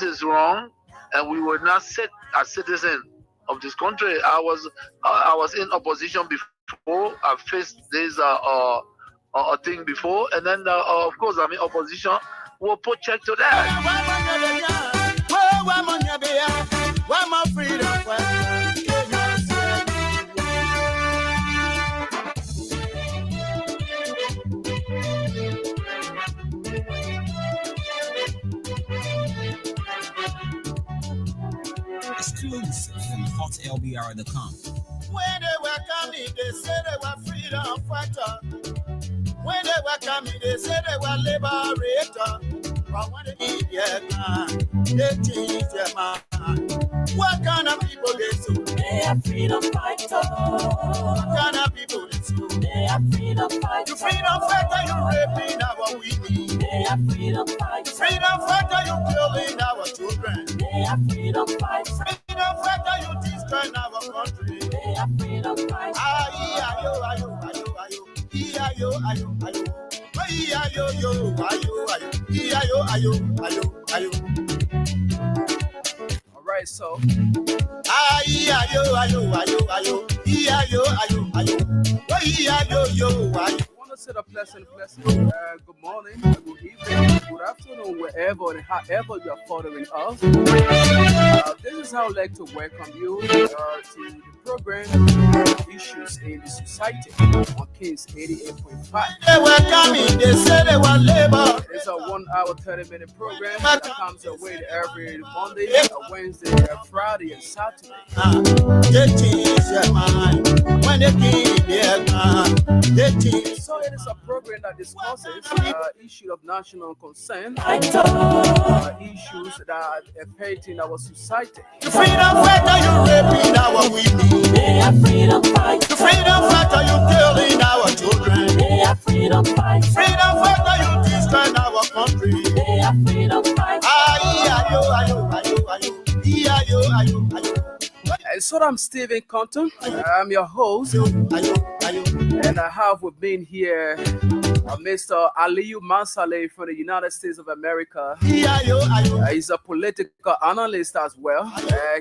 is wrong, and we were not set as citizen of this country. I was in opposition before. I faced this thing before, and then of course I'm in opposition. We'll put check to that. Exclusive from hotlbr.com. When they were coming, they said they were freedom fighters. When they were coming, they said they were liberators. But when they need their man, they change their mind. What kind of people they sue? They are freedom fighters. What kind of people they sue? They are freedom fighters. You freedom fighter, you raping our women. They are freedom fighters. Freedom fighter, you killing our children. They are freedom fighters. Freedom fighter, you destroying our country. They are freedom fighters. Ayo, ayo, ayo, ayo. Ayo, ayo, ayo. Ayo, yo, ayo, ayo. Ayo, ayo, ayo, ayo. All right, so. Ayo, ayo, ayo, ayo. Ayo, ayo, ayo. Ayo, yo, ayo. Say a pleasant good morning, good evening, good afternoon, wherever and however you are following us. This is how I'd like to welcome you to the program Issues in the Society on Kings 88.5. They were coming, they said they were labor. It's a 1 hour 30-minute program that comes away every Monday, Wednesday, Friday, and Saturday. They change their mind when they keep their mind. They change. So it is a program that discusses issues of national concern, issues that are affecting our society. The freedom fighter, you raping our women. They are freedom fighters. The freedom fighter, you killing our children. They are freedom fighters. Freedom fighter, you destroying our country. They are freedom fighters. Ayo, ayo, ayo, ayo. Ayo, ayo, ayo. And so I'm Stephen Compton. I'm your host. And I have with me here Mr. Aliyu Mansale from the United States of America. He's a political analyst as well.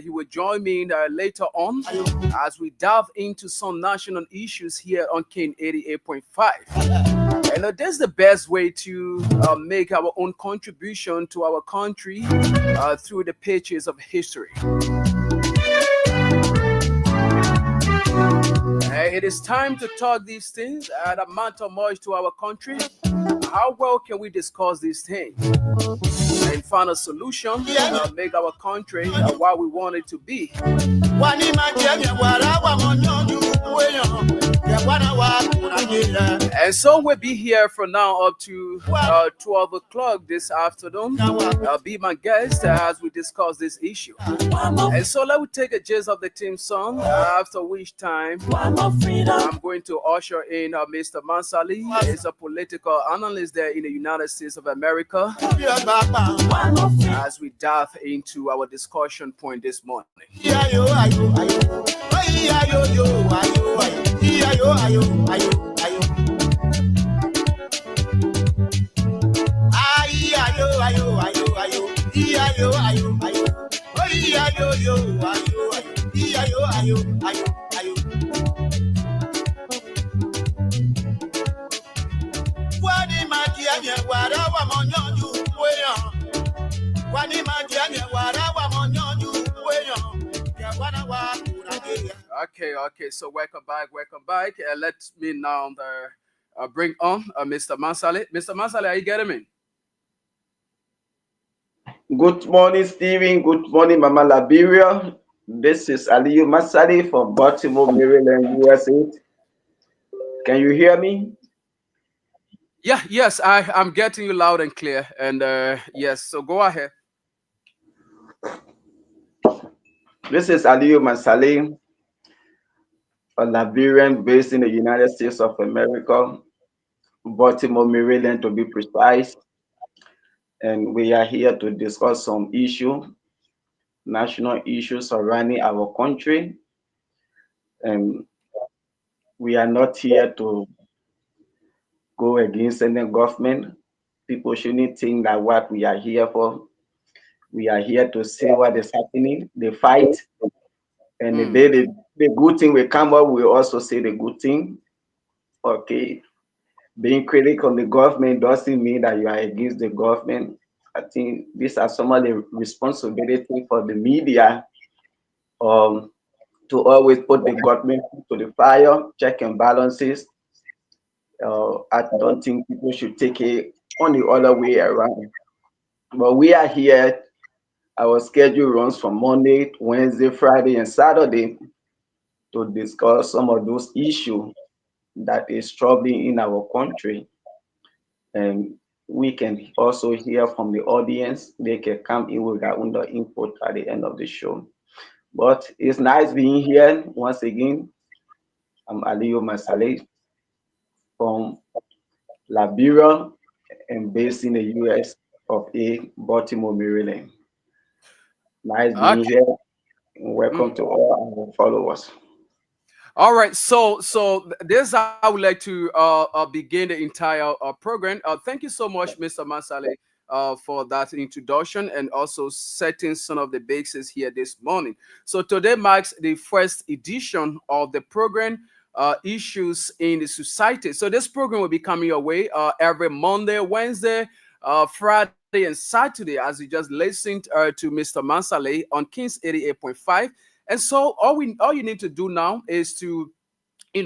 He will join me later on as we dive into some national issues here on King 88.5. And this is the best way to make our own contribution to our country through the pages of history. It is time to talk these things that matter much to our country. How well can we discuss these things and find a solution to make our country what we want it to be? And so we'll be here from now up to 12 o'clock this afternoon. Be my guest as we discuss this issue. And so let me take a gist of the team song, after which time I'm going to usher in Mr. Mansali. He's a political analyst there in the United States of America as we dive into our discussion point this morning. Okay, so welcome back. Let me now bring on Mr. Mansale. Mr. Mansale, are you getting me? Good morning, Stephen. Good morning, Mama Liberia. This is Aliyu Mansale from Baltimore, Maryland, USA. Can you hear me? Yes, I'm getting you loud and clear. And yes, so go ahead. This is Aliyu Mansale, a Liberian based in the United States of America, Baltimore, Maryland, to be precise. And we are here to discuss some national issues surrounding our country. And we are not here to go against any government. People shouldn't think that what we are here for. We are here to see what is happening, the fight, and the Mm. day the good thing will come up, we also say the good thing. Okay, being critical on the government doesn't mean that you are against the government. I think these are some of the responsibility for the media, um, to always put the government to the fire, check and balances. I don't think people should take it on the other way around. But we are here. Our schedule runs from Monday, Wednesday, Friday, and Saturday to discuss some of those issues that is troubling in our country. And we can also hear from the audience. They can come in with their own input at the end of the show. But it's nice being here once again. I'm Aliyu Masale from Liberia and based in the US of A, Baltimore, Maryland. Nice being Okay. here and welcome Mm. to all our followers. All right. So this I would like to begin the entire program. Thank you so much, Mr. Masale, for that introduction and also setting some of the bases here this morning. So today marks the first edition of the program, Issues in the Society. So this program will be coming your way every Monday, Wednesday, Friday, and Saturday, as you just listened to Mr. Masale on Kings 88.5. And so all you need to do now is to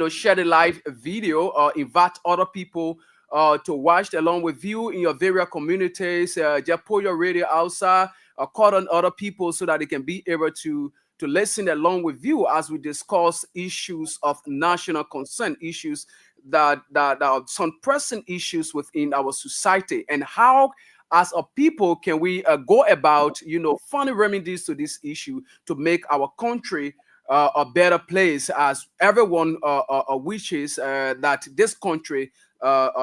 share the live video or invite other people to watch along with you in your various communities. Just pull your radio outside, call on other people so that they can be able to listen along with you as we discuss issues of national concern, issues that are some pressing issues within our society, and how as a people can we go about finding remedies to this issue to make our country a better place, as everyone wishes that this country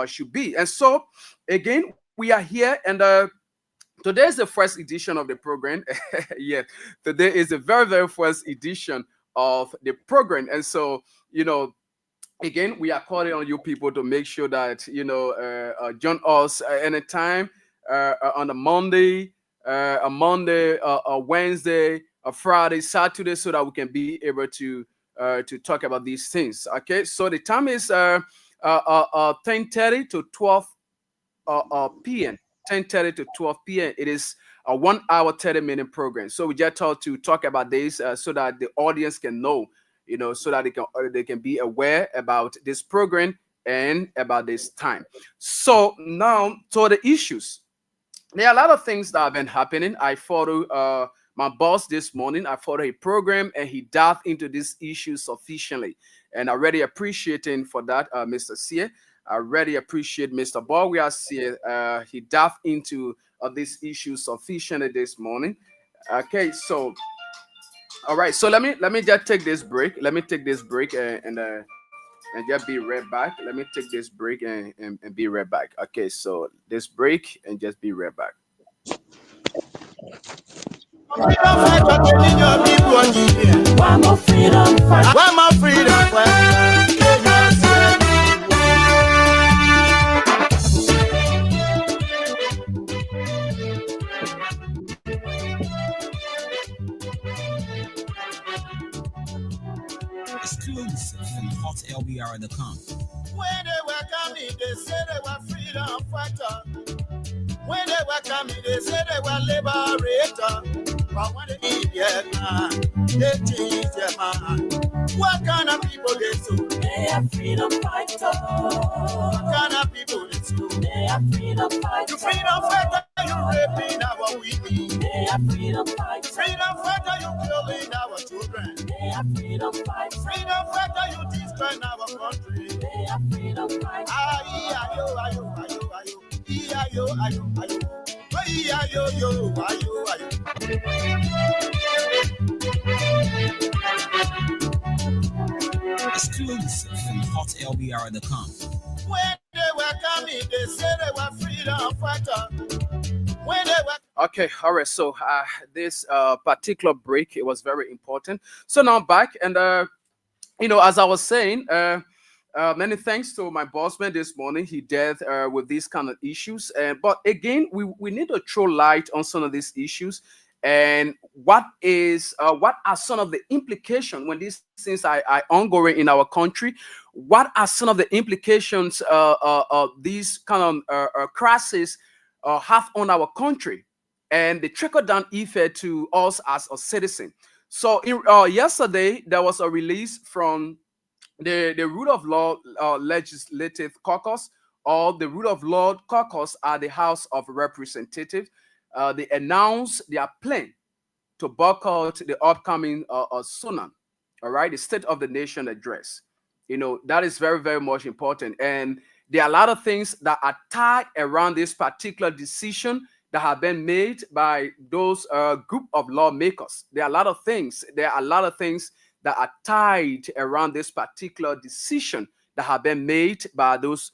should be. And so, again, we are here, and today is the first edition of the program. Yeah, today is the very, very first edition of the program. And so, again, we are calling on you people to make sure that join us anytime on a Monday, a Wednesday, a Friday, Saturday, so that we can be able to talk about these things. Okay, so the time is 10:30 to 12 p.m. 10:30 to 12 p.m. It is a 1 hour 30-minute program. So we just thought to talk about this so that the audience can know, so that they can be aware about this program and about this time. So now to the issues. There are a lot of things that have been happening. I follow my boss this morning. I followed a program, and he dived into this issue sufficiently. And I really appreciate him for that, Mr. Sear. I really appreciate Mr. Borgia Sear. He dived into this issue sufficiently this morning. Okay, so all right. So let me just take this break. Let me take this break and just be right back. Let me take this break and be right back. Okay, so this break and just be right back. Freedom fighter, telling your people on the air. One more freedom fight. One more freedom fighter. Exclusive from hotlbr.com. When they were coming, they said they were freedom fighter. When they were coming, they said they were liberator. But when they eat their man, they change their mind. What kind of people they so? They are freedom fighters. What kind of people they so? They are freedom fighters. You freedom fighter, you raping our women. They are freedom fighters. Freedom fighter, you killing our children. They are freedom fighters. Freedom fighter, you destroying our country. They are freedom fighters. Ayo, ayo, ayo, ayo. Ayo, ayo, ayo. Ayo, ayo, ayo, ayo. Exclusive from hotlbr.com. When they were coming, they said they were freedom fighter. When they were Okay, all right. So this particular break, it was very important. So now I'm back, and as I was saying, Many thanks to my boss man this morning. He dealt with these kind of issues, and but again, we need to throw light on some of these issues, and what are some of the implications when these things are ongoing in our country? What are some of the implications these kind of crises have on our country, and the trickle down effect to us as a citizen? So yesterday there was a release from the rule of law legislative caucus, or the rule of law caucus at the House of Representatives. They announced their plan to boycott the upcoming Sunan, all right, the State of the Nation address. That is very, very much important. And there are a lot of things that are tied around this particular decision that have been made by those group of lawmakers. There are a lot of things that are tied around this particular decision that have been made by those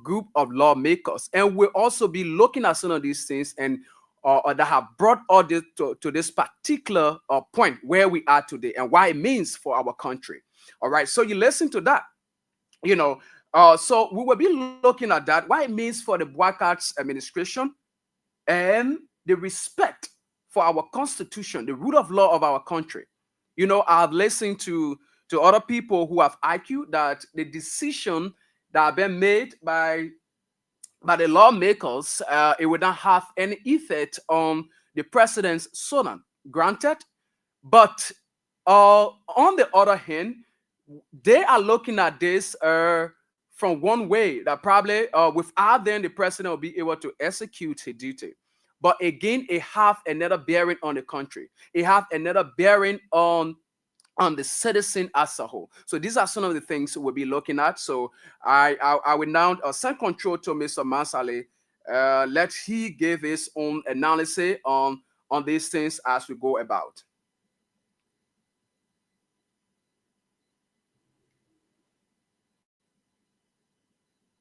group of lawmakers. And we'll also be looking at some of these things and that have brought all this to this particular point where we are today and why it means for our country. All right, so you listen to that. So we will be looking at that, why it means for the White House administration, and the respect for our constitution, the rule of law of our country. I've listened to other people who have argued that the decision that have been made by the lawmakers, it would not have any effect on the president's son. Granted, but on the other hand, they are looking at this from one way, that probably without them, the president will be able to execute his duty. But again, it have another bearing on the country. It have another bearing on the citizen as a whole. So these are some of the things we'll be looking at. So I will now send control to Mr. Mansale. Let he give his own analysis on these things as we go about.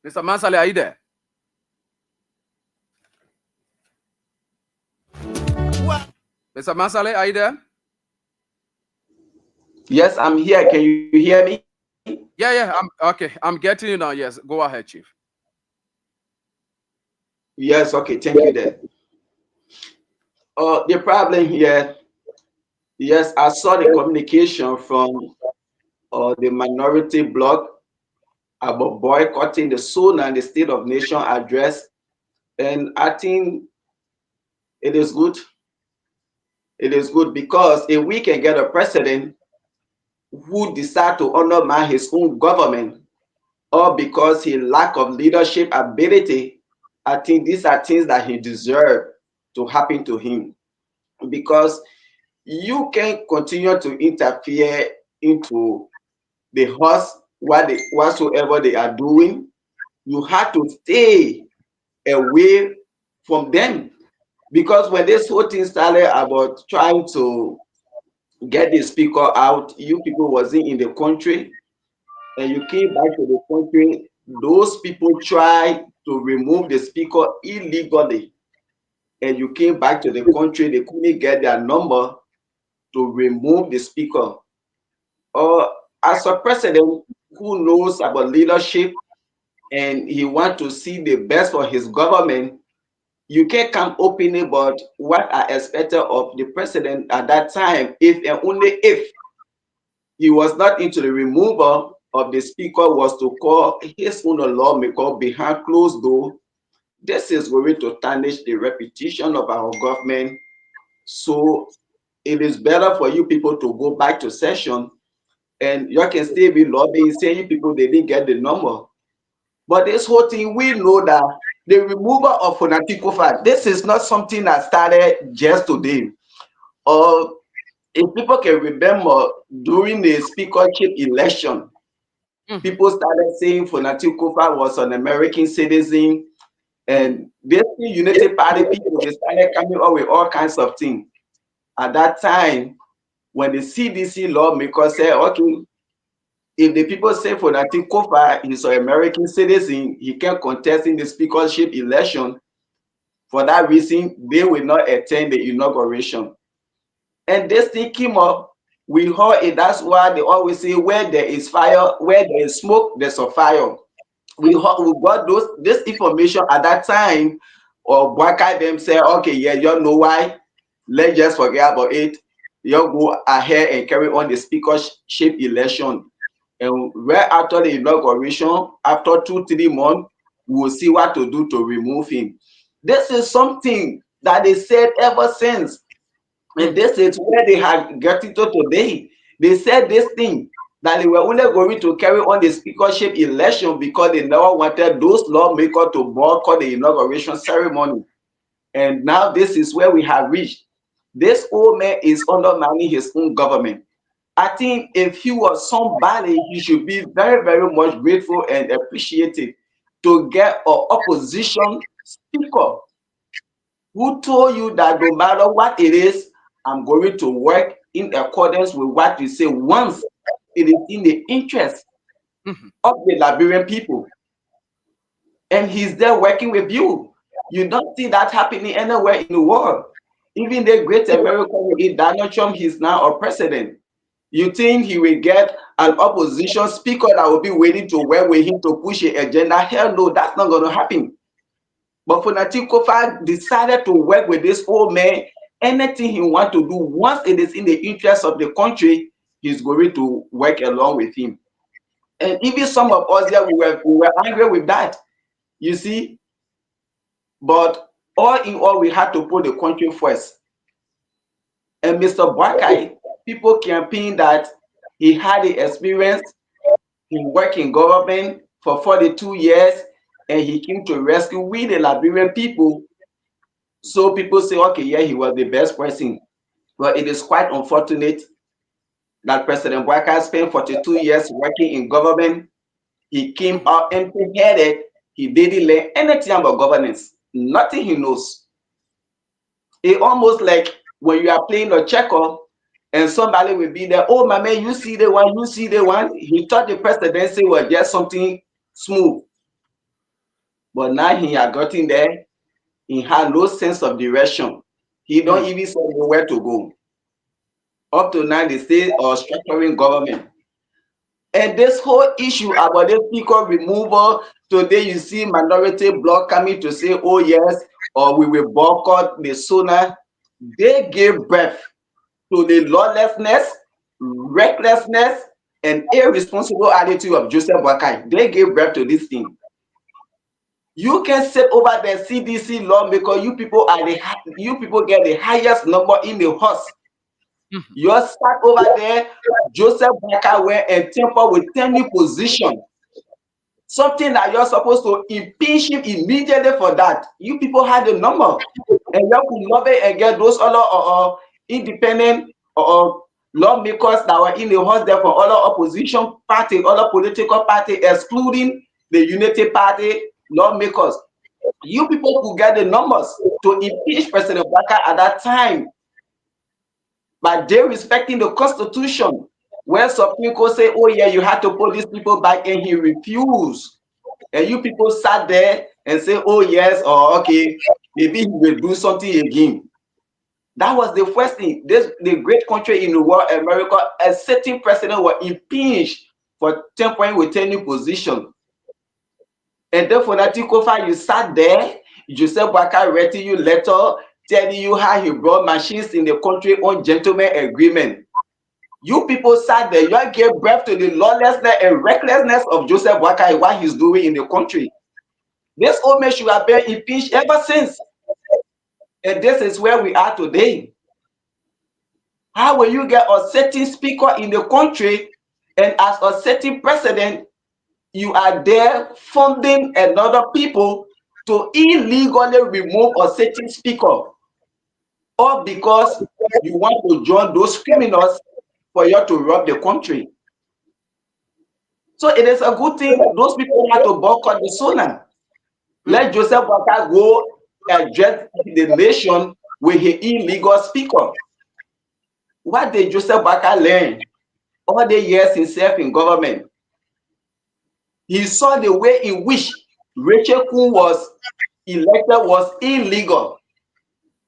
Mr. Mansale, are you there? Mr. Mansale, are you there? Yes, I'm here. Can you hear me? Yeah. I'm getting you now. Yes, go ahead, Chief. Yes, okay. Thank you then. The problem here, yes, I saw the communication from the minority bloc about boycotting the SONA and the State of Nation address, and I think it is good. It is good because if we can get a president who decide to undermine his own government, or because he lack of leadership ability, I think these are things that he deserves to happen to him. Because you can continue to interfere into the horse whatsoever they are doing. You have to stay away from them. Because when this whole thing started about trying to get the speaker out, you people wasn't in the country, and you came back to the country. Those people tried to remove the speaker illegally, and you came back to the country. They couldn't get their number to remove the speaker. Or as a president who knows about leadership and he wants to see the best for his government, you can't come openly about what I expected of the president at that time, if and only if he was not into the removal of the speaker, was to call his own lawmaker behind closed door. This is going to tarnish the reputation of our government. So it is better for you people to go back to session, and you can still be lobbying, saying people they didn't get the number. But this whole thing, we know that the removal of Fonatikofa, this is not something that started just today. Or if people can remember, during the speakership election, people started saying Fonatikofa was an American citizen, and this Unity Party people, they started coming up with all kinds of things. At that time, when the CDC lawmakers said, okay, if the people say Fonatikofa is an American citizen, he can contest in the speakership election. For that reason, they will not attend the inauguration. And this thing came up, We heard it. That's why they always say, where there is fire, where there is smoke, there's a fire. We got this information at that time, or Bwaka them say, okay, yeah, you know why? Let's just forget about it. You go ahead and carry on the speakership election. And right after the inauguration, after 2-3 months, we will see what to do to remove him. This is something that they said ever since. And this is where they had gotten to today. They said this thing that they were only going to carry on the speakership election because they never wanted those lawmakers to boycott the inauguration ceremony. And now this is where we have reached. This old man is undermining his own government. I think if he was somebody, he should be very, very much grateful and appreciative to get an opposition speaker who told you that no matter what it is, I'm going to work in accordance with what you say once it is in the interest of the Liberian people. And he's there working with you. You don't see that happening anywhere in the world. Even the great American, Donald Trump, he's now a president. You think he will get an opposition speaker that will be waiting to work with him to push an agenda? Hell no, that's not going to happen. But Fonati Kofa decided to work with this old man. Anything he wants to do, once it is in the interest of the country, he's going to work along with him. And even some of us here, we were angry with that, you see. But all in all, we had to put the country first. And Mr. Bwakai, people campaign that he had the experience, he worked in government for 42 years, and he came to rescue we the Liberian people. So people say, okay, yeah, he was the best person. But it is quite unfortunate that President Bwakai spent 42 years working in government. He came out empty-headed. He didn't learn anything about governance. Nothing he knows. It almost like when you are playing a checker and somebody will be there, oh, my man, you see the one, you see the one. He thought the presidency was just something smooth. But now he had gotten there. He had no sense of direction. He don't even know where to go. Up to now, they say structuring government. And this whole issue about the speaker removal, today you see minority bloc coming to say, oh yes, or we will boycott the SONA. They gave birth to the lawlessness, recklessness, and irresponsible attitude of Joseph Boakai. They gave birth to this thing. You can sit over the CDC law because you people get the highest number in the house. You sat over there, Joseph Boakai went and tampered with 10 new position. Something that you're supposed to impeach him immediately for that. You people had the number, and you could lobby and get those other independent lawmakers that were in the house there from other opposition party, other political party, excluding the Unity Party lawmakers. You people could get the numbers to impeach President Boakai at that time. But they respecting the Constitution, where Supreme Court say, oh yeah, you have to put these people back, and he refused. And you people sat there and say, oh yes, or okay, maybe he will do something again. That was the first thing. The great country in the world, America, a certain president was impeached for tampering with any position. And therefore, Natikofa, you sat there, Joseph Boakai read you letter telling you how he brought machines in the country on gentleman agreement. You people sat there, you gave birth to the lawlessness and recklessness of Joseph Boakai, what he's doing in the country. This old man should have been impeached ever since. And this is where we are today. How will you get a certain speaker in the country, and as a certain president, you are there funding another people to illegally remove a certain speaker, or because you want to join those criminals for you to rob the country? So it is a good thing those people have to boycott the SONA. Let Joseph Boakai go address the nation with his illegal speaker. What did Joseph Boakai learn all the years himself in government? He saw the way in which Rachel Kuhn was elected was illegal,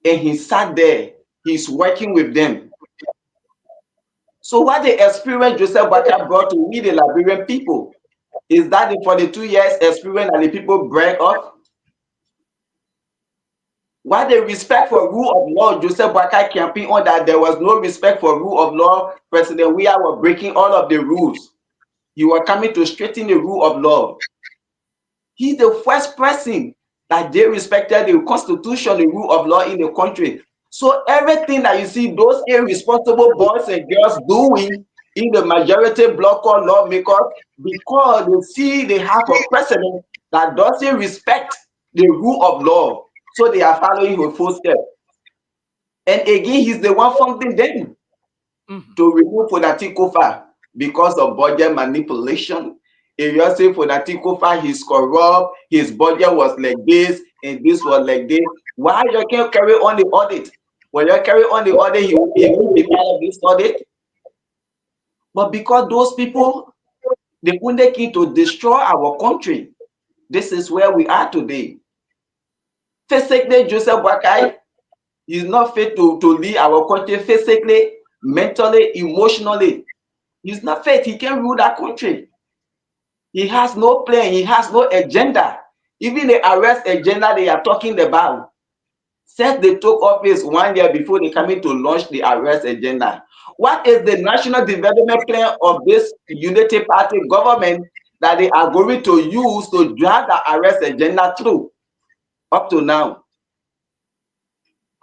and he sat there. He's working with them. So what the experience Joseph Boakai brought to we the Liberian people, is that the 42 years experience that the people break off? Why the respect for rule of law Joseph Boakai campaigned on that there was no respect for rule of law, President Weah were breaking all of the rules. You were coming to straighten the rule of law. He's the first person that they respected the constitution, the rule of law in the country. So everything that you see those irresponsible boys and girls doing in the majority bloc or lawmakers, because they see they have a president that doesn't respect the rule of law, so they are following his footsteps. And again, he's the one funding them to remove Fonatikofa because of budget manipulation. If you say Fonatikofa, he's corrupt, his budget was like this, and this was like this, why you can't carry on the audit? When you carry on the audit, he will be part of this audit. But because those people, they only key to destroy our country, this is where we are today. Physically, Joseph Boakai is not fit to lead our country physically, mentally, emotionally. He's not fit. He can't rule that country. He has no plan. He has no agenda. Even the arrest agenda they are talking about, since they took office 1 year before they coming to launch the arrest agenda. What is the national development plan of this unity party government that they are going to use to drag the arrest agenda through up to now?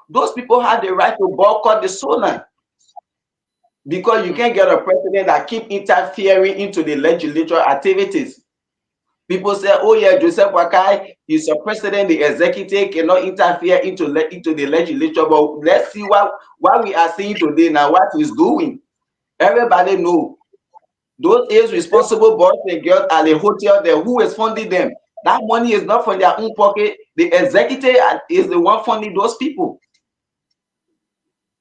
Those people have the right to boycott the SONA, because you can't get a president that keep interfering into the legislature activities. People say, oh yeah, Joseph Boakai is a president, the executive cannot interfere into the legislature. But let's see what we are seeing today now, what he's doing. Everybody know those irresponsible boys and girls at the hotel there, who is funding them? That money is not from their own pocket. The executive is the one funding those people.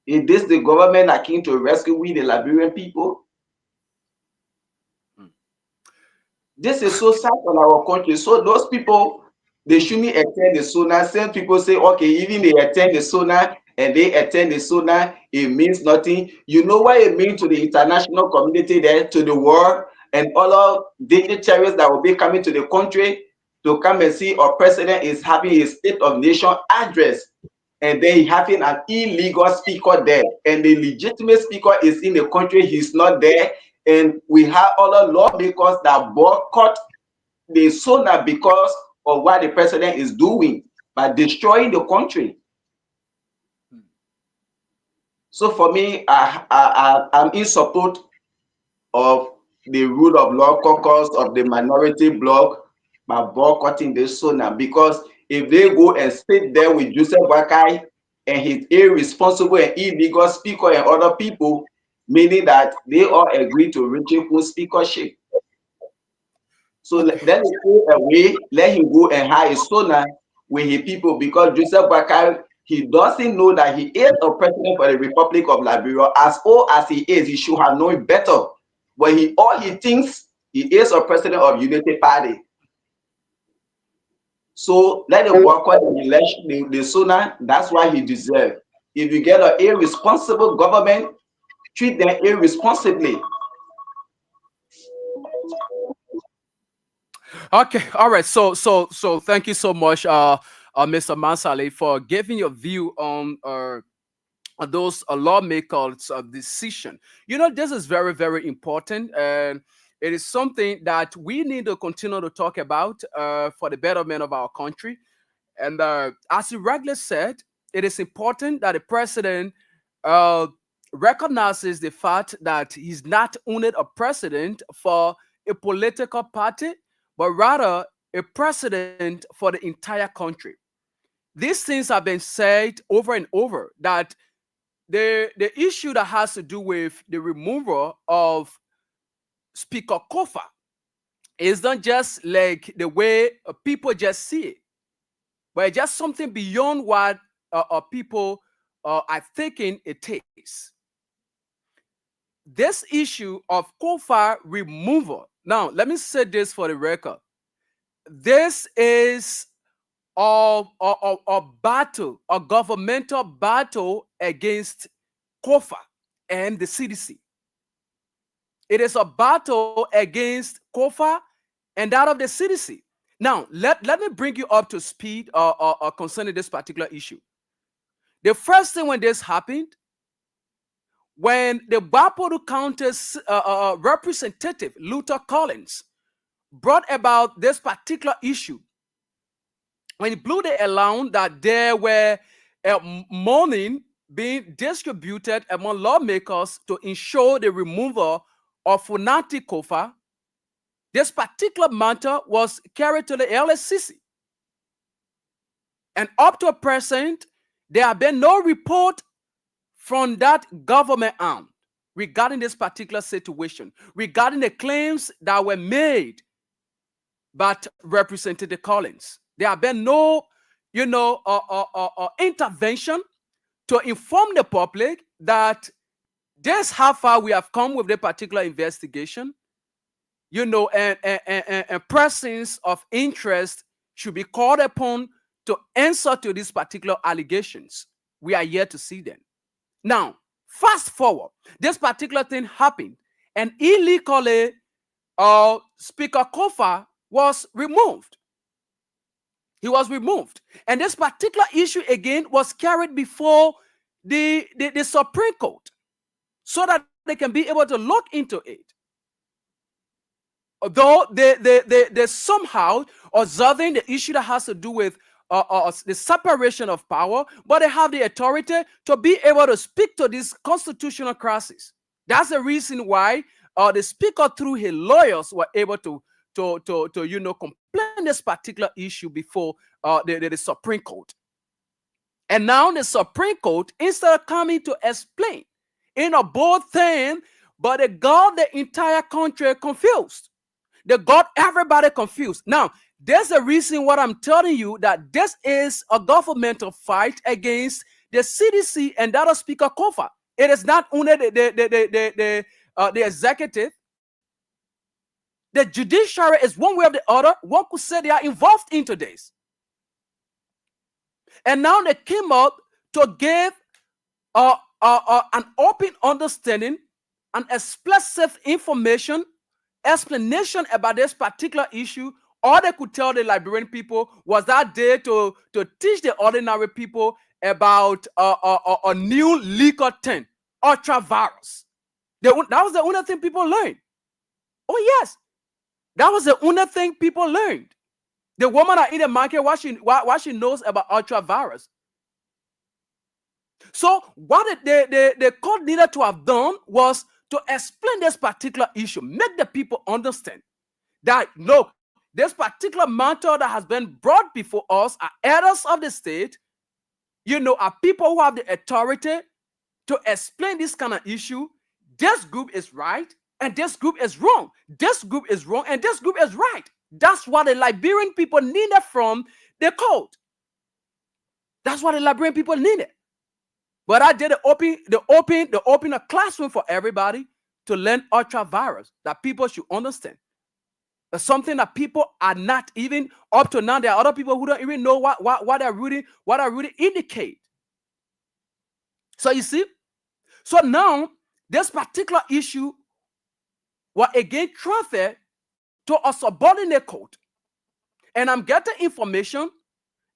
Is this the government that came to rescue we, the Liberian people? This is so sad on our country. So those people, they shouldn't attend the SONA. Some people say, okay, even they attend the SONA and they attend the SONA, it means nothing. You know what it means to the international community there, to the world, and all of dignitaries that will be coming to the country to come and see our president is having his State of Nation address. And then he having an illegal speaker there, and the legitimate speaker is in the country, he's not there. And we have other lawmakers that boycott the SONA because of what the president is doing by destroying the country. So for me, I'm in support of the rule of law caucus of the minority bloc by boycotting the SONA, because if they go and sit there with Joseph Boakai and his irresponsible and illegal speaker and other people, meaning that they all agree to Richard Full speakership. So let him go away, let him go and hire his SONA with his people, because Joseph Boakai, he doesn't know that he is a president for the Republic of Liberia. As old as he is, he should have known better. But all he thinks he is a president of Unity Party. So let him boycott the election, the SONA. That's why he deserves. If you get an irresponsible government, treat them irresponsibly. Okay, all right. So thank you so much, Mr. Mansale, for giving your view on those lawmakers' decision. You know, this is very, very important, and it is something that we need to continue to talk about for the betterment of our country. And as you rightly said, it is important that the president uh, recognizes the fact that he's not only a president for a political party, but rather a president for the entire country. These things have been said over and over, that the issue that has to do with the removal of Speaker Kofa is not just like the way people just see it, but it's just something beyond what people are thinking it is. This issue of Kofa removal. Now, let me say this for the record. This is a battle, a governmental battle against Kofa and the CDC. It is a battle against Kofa and that of the CDC. Now, let me bring you up to speed concerning this particular issue. The first thing when this happened, when the Bapodu County's representative, Luther Collins, brought about this particular issue, when he blew the alarm that there were money being distributed among lawmakers to ensure the removal of Funati Kofa, this particular matter was carried to the LSCC. And up to present, there have been no report from that government arm regarding this particular situation, regarding the claims that were made by Representative Collins. There have been no, intervention to inform the public that this is how far we have come with the particular investigation, and persons of interest should be called upon to answer to these particular allegations. We are yet to see them. Now, fast forward, this particular thing happened, and illegally, Speaker Kofa was removed. He was removed, and this particular issue again was carried before the Supreme Court, so that they can be able to look into it. Although they somehow observing the issue that has to do with the separation of power, but they have the authority to be able to speak to this constitutional crisis. That's the reason why the speaker, through his lawyers, were able to complain this particular issue before the Supreme Court. And now the Supreme Court, instead of coming to explain in a bold thing, but they got the entire country confused. They got everybody confused. Now, there's a reason what I'm telling you, that this is a governmental fight against the CDC and that of Speaker Kofa. It is not only the executive. The judiciary is one way or the other. One could say they are involved into this. And now they came up to give an open understanding, an explicit explanation about this particular issue. All they could tell the Liberian people was that day to teach the ordinary people about a new legal thing, ultra-virus. That was the only thing people learned. Oh yes, that was the only thing people learned. The woman in the market, what she knows about ultra-virus. So what the court needed to have done was to explain this particular issue, make the people understand that, look, this particular matter that has been brought before us are elders of the state, are people who have the authority to explain this kind of issue. This group is right, and this group is wrong. This group is wrong, and this group is right. That's what the Liberian people needed from the court. That's what the Liberian people needed. But I did open a classroom for everybody to learn ultra-virus, that people should understand. That's something that people are not even up to now. There are other people who don't even know what I really indicate. So you see, so now this particular issue was again transferred to a subordinate court, and I'm getting information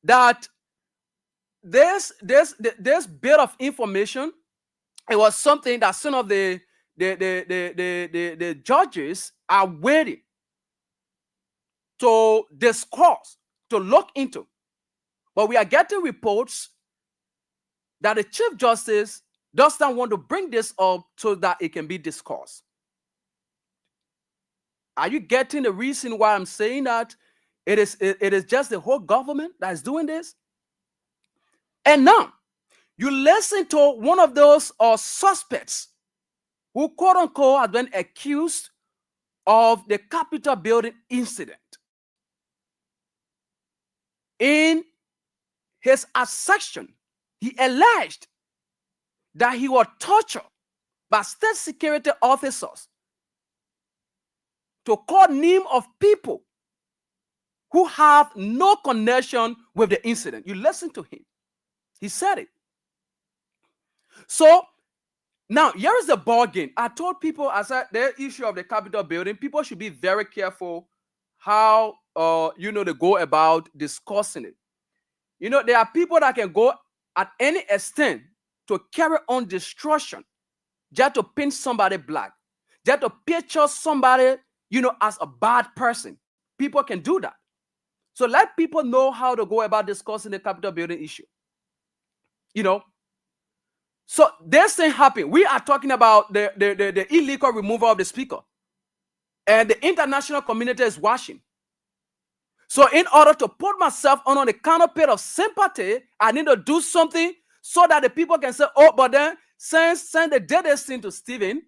that this bit of information, it was something that some of the judges are waiting to discuss, to look into. But we are getting reports that the Chief Justice does not want to bring this up so that it can be discussed. Are you getting the reason why I'm saying that it is just the whole government that is doing this? And now, you listen to one of those suspects who, quote unquote, has been accused of the Capitol building incident. In his assertion, he alleged that he was tortured by state security officers to call name of people who have no connection with the incident. You listen to him. He said it. So Now, here is the ball game. I told people, as the issue of the Capitol building, people should be very careful how they go about discussing it. There are people that can go at any extent to carry on destruction, just to paint somebody black, just to picture somebody, as a bad person. People can do that. So let people know how to go about discussing the Capitol building issue. So this thing happened. We are talking about the illegal removal of the speaker. And the international community is watching. So in order to put myself under the canopy of sympathy, I need to do something so that the people can say, oh, but then since they did this thing to Stephen,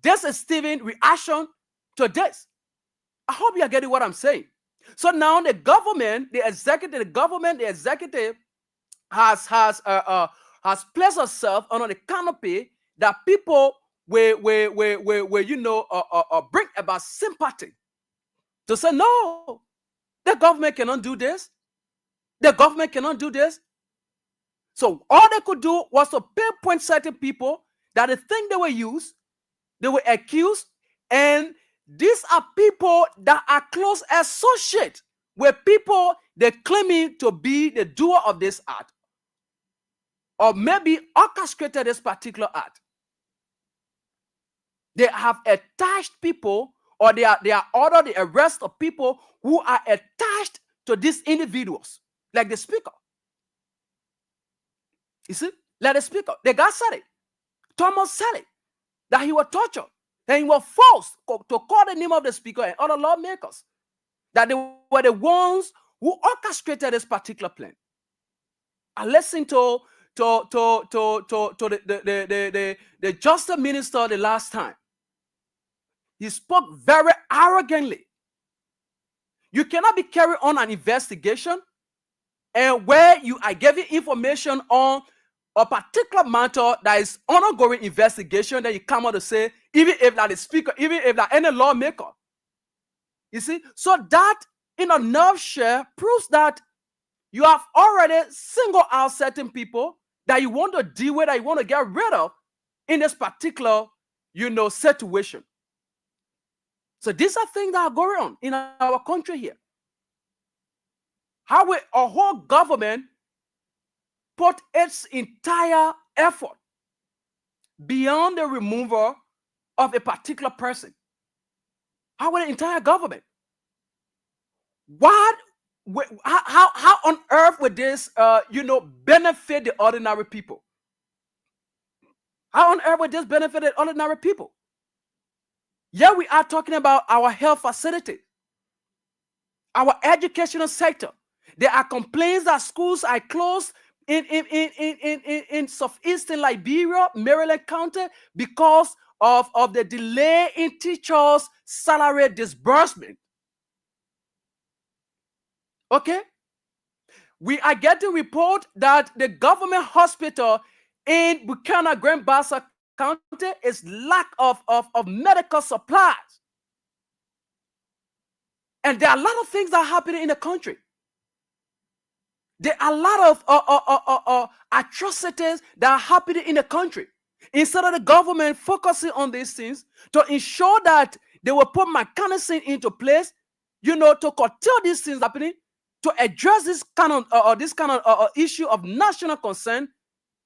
this is Stephen's reaction to this. I hope you are getting what I'm saying. So now the executive has placed herself under the canopy that people will bring about sympathy to say, no, the government cannot do this. The government cannot do this. So all they could do was to pinpoint certain people that the thing they were used, they were accused, and these are people that are close associates with people they're claiming to be the doer of this act, or maybe orchestrated this particular act. They have attached people, or they are ordered the arrest of people who are attached to these individuals, like the speaker. You see, like the speaker, the guy said it. Thomas said it, that he was tortured, and he was forced to call the name of the speaker and other lawmakers, that they were the ones who orchestrated this particular plan. I listened to the Justice Minister the last time. He spoke very arrogantly. You cannot be carrying on an investigation and where I gave you information on a particular matter that is ongoing investigation, then you come out to say, even if that is speaker, even if that any lawmaker. You see, so that in a nutshell proves that you have already singled out certain people that you want to deal with, that you want to get rid of in this particular, situation. So these are things that are going on in our country here. How will a whole government put its entire effort beyond the removal of a particular person? How will the entire government? How on earth would this, benefit the ordinary people? How on earth would this benefit the ordinary people? Yeah, we are talking about our health facility, our educational sector. There are complaints that schools are closed in southeastern Liberia, Maryland County, because of the delay in teachers' salary disbursement. Okay? We are getting report that the government hospital in Buchanan, Grand Bassa County is lack of medical supplies. And there are a lot of things that are happening in the country. There are a lot of atrocities that are happening in the country. Instead of the government focusing on these things to ensure that they will put mechanism into place, to curtail these things happening, to address this kind of issue of national concern,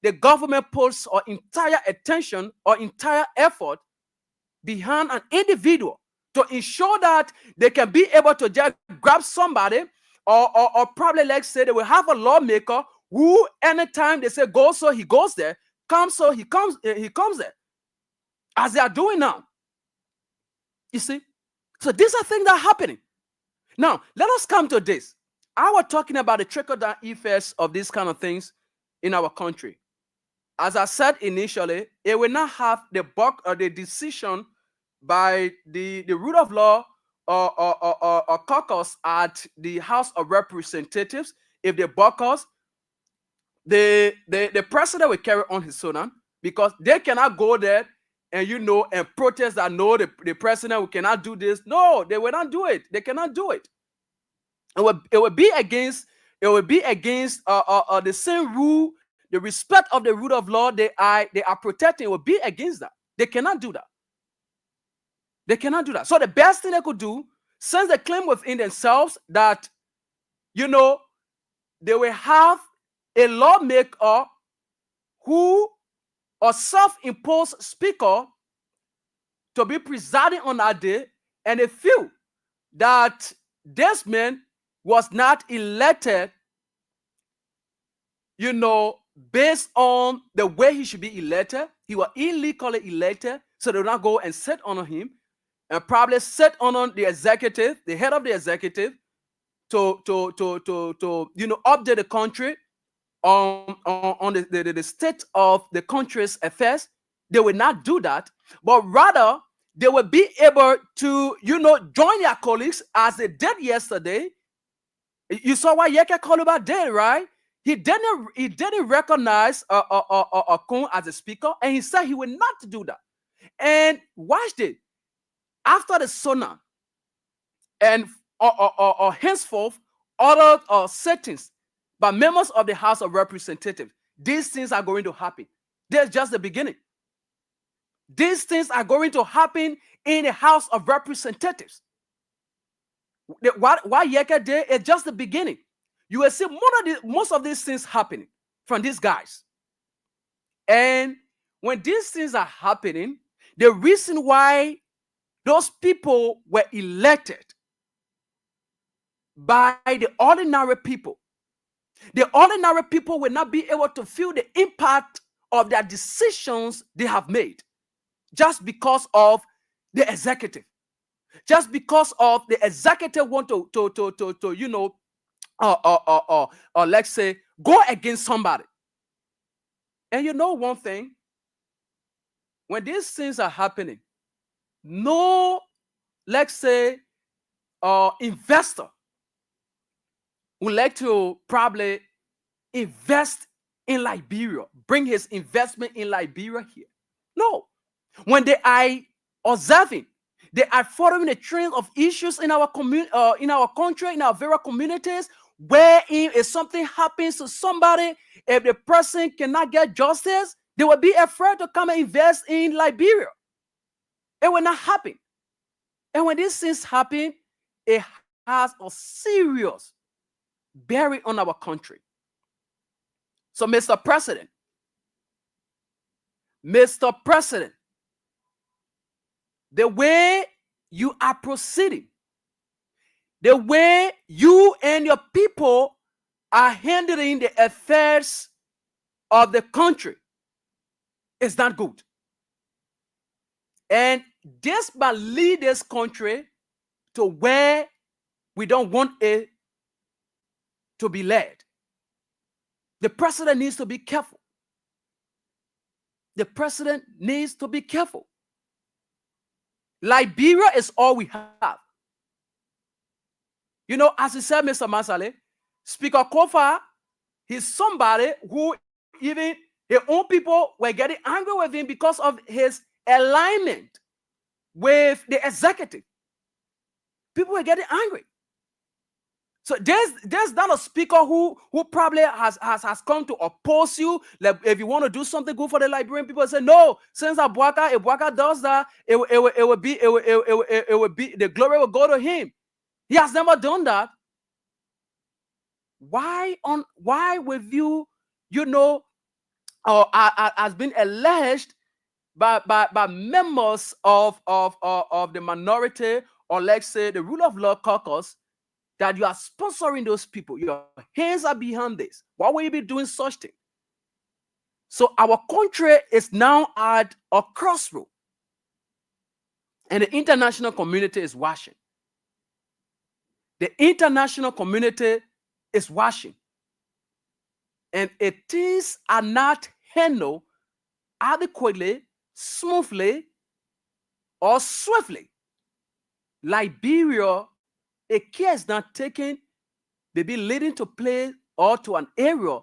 the government puts our entire attention or entire effort behind an individual to ensure that they can be able to just grab somebody, or probably, let's say, they will have a lawmaker who, anytime they say go, so he goes there, come, so he comes there, as they are doing now. You see, so these are things that are happening. Now, let us come to this. I was talking about the trickle-down effects of these kind of things in our country. As I said initially, it will not have the bulk or the decision by the rule of law or caucus at the House of Representatives. If they caucus, the president will carry on his own, because they cannot go there and and protest that no, the president cannot do this. No, they will not do it. They cannot do it. It will be against the same rule the respect of the rule of law they are protecting will be against that. They cannot do that. They cannot do that. So the best thing they could do, since they claim within themselves that, they will have a lawmaker who, or self-imposed speaker, to be presiding on that day, and they feel that this man was not elected, based on the way he should be elected. He was illegally elected, so they will not go and sit on him and probably sit on the executive, the head of the executive, to update the country on the state of the country's affairs. They will not do that, but rather they will be able to, join their colleagues as they did yesterday. You saw what Yeke Koluba did, right? He didn't recognize Okun as a speaker, and he said he will not do that. And watch it. After the Sona and henceforth other settings by members of the House of Representatives, these things are going to happen. There's just the beginning. These things are going to happen in the House of Representatives. What Yeke did is just the beginning. You will see most of these things happening from these guys. And when these things are happening, the reason why those people were elected by the ordinary people, the ordinary people will not be able to feel the impact of their decisions they have made just because of the executive. Just because of the executive want to let's say, go against somebody. And one thing, when these things are happening, no, let's say, investor would like to probably invest in Liberia, bring his investment in Liberia here. No. When they are observing, they are following a trend of issues in our in our country, in our various communities, where if something happens to somebody, if the person cannot get justice, they will be afraid to come and invest in Liberia. It will not happen. And when these things happen, it has a serious bearing on our country. So, Mr. President, the way you are proceeding, the way you and your people are handling the affairs of the country is not good. And this might lead this country to where we don't want it to be led. The president needs to be careful. The president needs to be careful. Liberia is all we have. As you said, Mr. Masale, Speaker Kofa, he's somebody who even his own people were getting angry with him because of his alignment with the executive. People were getting angry. So there's not a speaker who probably has come to oppose you. Like, if you want to do something good for the Liberian people, say no. Since if Abuaka does that, it will be the glory will go to him. He has never done that. Why with you, has been alleged by members of the minority, or let's say the rule of law caucus, that you are sponsoring those people. Your hands are behind this. Why will you be doing such thing? So our country is now at a crossroad, and the international community is watching. The international community is watching, and if things are not handled adequately, smoothly, or swiftly, Liberia, a care is not taken, may be leading to play or to an area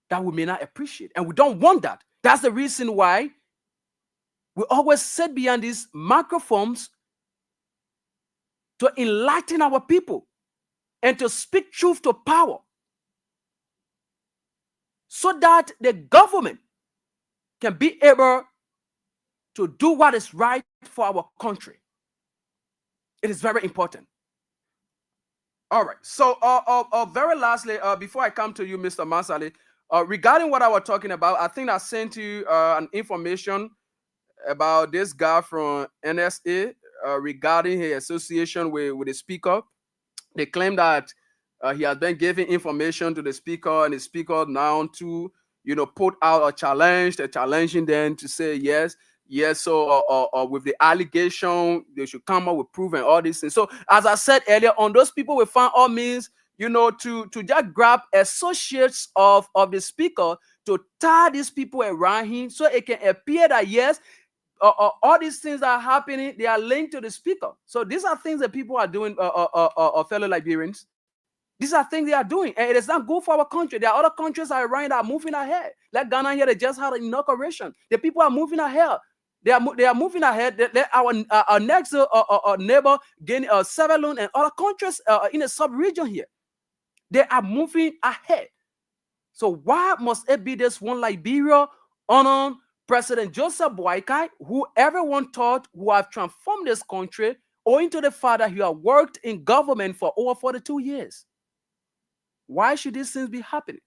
that we may not appreciate. And we don't want that. That's the reason why we always sit behind these microphones to enlighten our people and to speak truth to power. so that the government can be able to do what is right for our country. It is very important. All right. So, very lastly, before I come to you, Mr. Mansali, regarding what I was talking about, I think I sent you an information about this guy from NSA regarding his association with the speaker. They claim that he has been giving information to the speaker, and the speaker now to put out a challenge. They're challenging them to say yes, yes. So with the allegation, they should come up with proof and all these things. So as I said earlier, on those people will find all means, to just grab associates of the speaker to tie these people around him, so it can appear that yes, all these things that are happening, they are linked to the speaker. So these are things that people are doing, fellow Liberians. These are things they are doing, and it is not good for our country. There are other countries around that are moving ahead. Like Ghana here, they just had an inauguration. The people are moving ahead. They are moving ahead. Our next neighbor, Guinea, Sierra Leone, and other countries in the sub-region here, they are moving ahead. So why must it be this one Liberia on President Joseph Boakai, who everyone thought who have transformed this country, owing to the fact that he had worked in government for over 42 years? Why should these things be happening?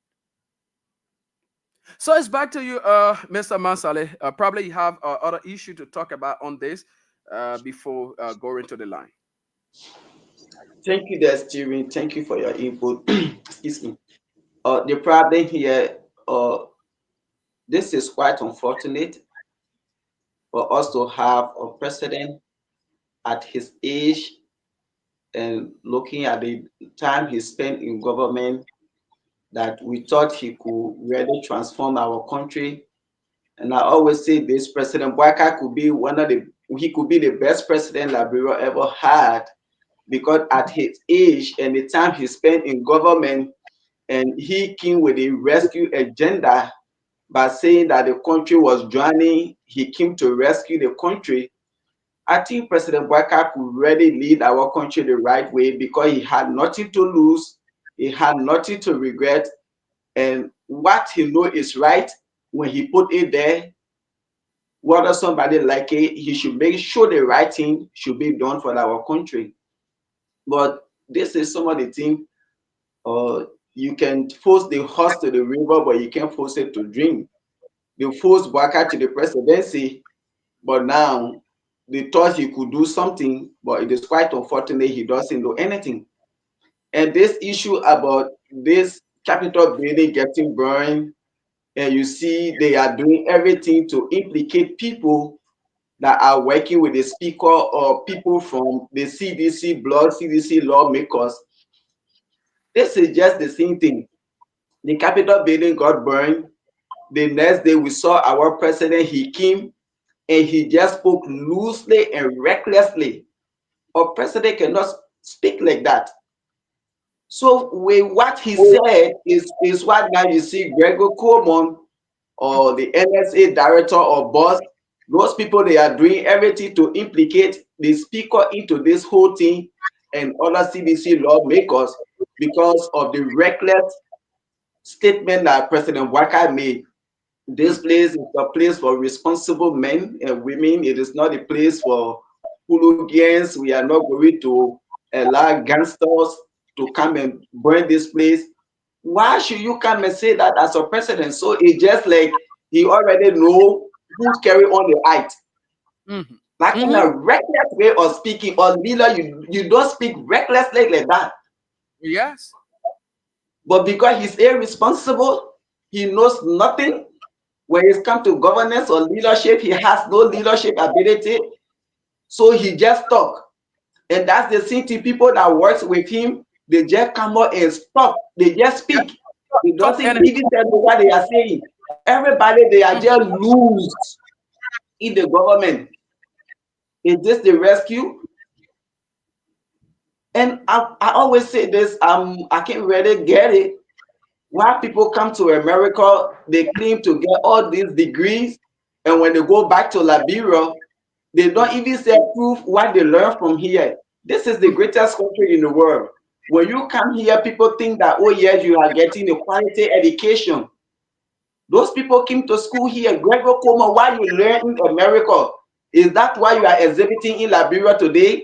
So it's back to you, Mr. Mansale. Probably you have other issue to talk about on this before going to the line. Thank you, there, Steven. Thank you for your input. Excuse me. The problem here, this is quite unfortunate for us to have a president at his age and looking at the time he spent in government, that we thought he could really transform our country. And I always say this, President Boakai could be he could be the best president Liberia ever had, because at his age and the time he spent in government, and he came with a rescue agenda by saying that the country was drowning. He came to rescue the country. I think President Boakai could really lead our country the right way, because he had nothing to lose, he had nothing to regret, and what he know is right, when he put it there, whether somebody like it, he should make sure the right thing should be done for our country. But this is some of the thing, you can force the horse to the river, but you can't force it to drink. They forced Boakai to the presidency, but now they thought he could do something, but it is quite unfortunate he doesn't do anything. And this issue about this Capitol building getting burned, and you see they are doing everything to implicate people that are working with the speaker or people from the CDC blood, CDC lawmakers. This is just the same thing. The Capitol building got burned. The next day we saw our president, he came and he just spoke loosely and recklessly. Our president cannot speak like that. So with what he said is what now you see Gregor Coleman or the NSA director or boss, those people, they are doing everything to implicate the speaker into this whole thing and other CDC lawmakers because of the reckless statement that President Boakai made. This place is a place for responsible men and women. It is not a place for hooligans. We are not going to allow gangsters to come and burn this place. Why should you come and say that as a president? So it's just like he already know who carry on the height. Like in a reckless way of speaking, or leader, you don't speak recklessly like that. Yes. But because he's irresponsible, he knows nothing. When it comes to governance or leadership, he has no leadership ability. So he just talk. And that's the same thing. People that works with him, they just come out and stop. They just speak. He doesn't even tell me what they are saying. Everybody, they are just loose in the government. Is this the rescue? And I always say this, I can't really get it. Why people come to America, they claim to get all these degrees, and when they go back to Liberia, they don't even say proof what they learn from here. This is the greatest country in the world. When you come here, people think that, oh yes, you are getting a quality education. Those people came to school here. Gregor Como, why you learn in America? Is that why you are exhibiting in Liberia today?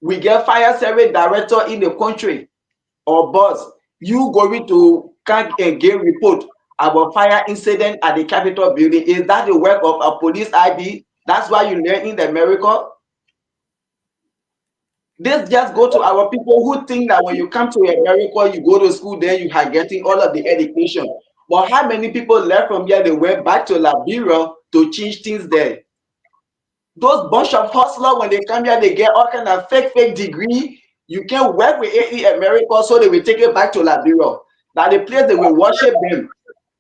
We get fire service director in the country or boss. You going to can't get report about fire incident at the Capitol building. Is that the work of a police IB? That's why you learn in America. This just go to our people who think that when you come to America, you go to school, then you are getting all of the education. But how many people left from here? They went back to Liberia to change things there. Those bunch of hustlers, when they come here, they get all kind of fake degree. You can work with AE America, so they will take it back to Liberia. Now the place they will worship them.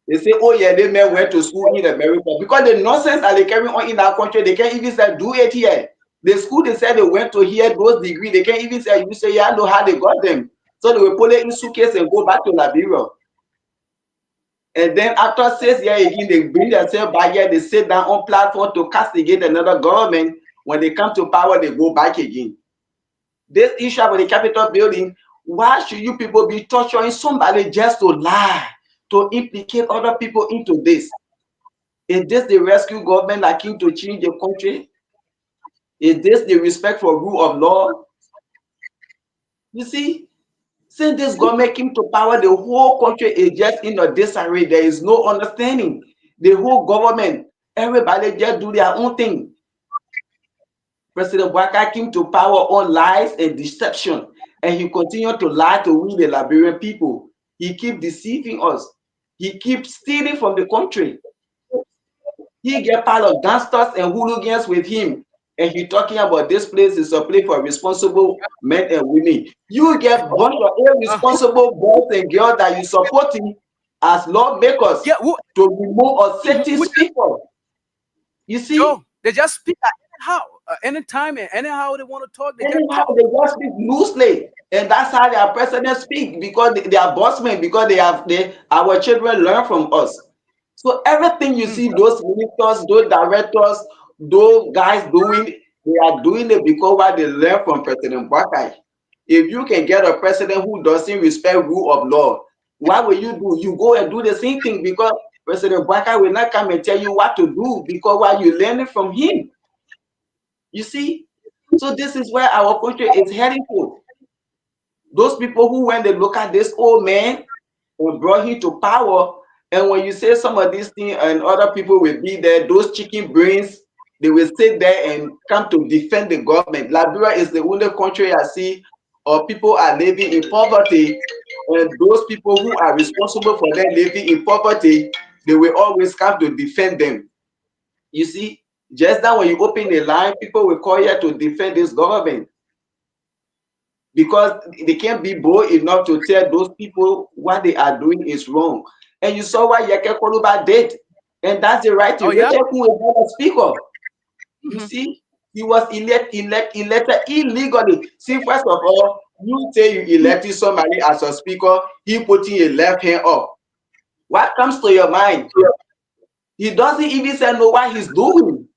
They say, oh yeah, they men went to school in America. Because the nonsense that they carry on in our country, they can't even say do it here. The school they said they went to here, those degrees, they can't even say, you say, yeah, I know how they got them. So they will pull it in suitcase and go back to Liberia. And then after 6 years again, they bring themselves back here, they sit down on platform to castigate another government. When they come to power, they go back again. This issue with the Capitol building, why should you people be torturing somebody just to lie, to implicate other people into this? Is this the rescue government that came to change the country? Is this the respect for rule of law? You see, since this government came to power, the whole country is just in a disarray. There is no understanding. The whole government, everybody just do their own thing. President Bouakai came to power on lies and deception, and he continued to lie to we the Liberian people. He keep deceiving us. He keeps stealing from the country. He get part of gangsters and hooligans with him, and he talking about this place is a place for responsible men and women. You get bunch of irresponsible boys and girls that you supporting as lawmakers Yeah, to remove a safety speaker. You see, Joe, they just speak anytime and anyhow they want to talk. They just anyhow talk. they just speak loosely, and that's how their president speak because they are bossmen, because our children learn from us. So everything you see, those ministers, those directors, those guys doing, they are doing it because what they learn from President Bouakai. If you can get a president who doesn't respect rule of law, what will you do? You go and do the same thing because President Bouakai will not come and tell you what to do because what you learn it from him. You see? So this is where our country is heading to. Those people who, when they look at this old man and brought him to power, and when you say some of these things and other people will be there, those chicken brains, they will sit there and come to defend the government. Liberia is the only country I see people are living in poverty, and those people who are responsible for them living in poverty, they will always come to defend them. You see, just now when you open the line, people will call here to defend this government because they can't be bold enough to tell those people what they are doing is wrong. And you saw what Yeke Koluba did, and that's the right thing. Oh yeah. Rachel Kun was not a speaker. You Mhm. see, he was elected illegally. See, first of all, you say you elected somebody as a speaker, he putting a left hand up. What comes to your mind? He doesn't even say know what he's doing.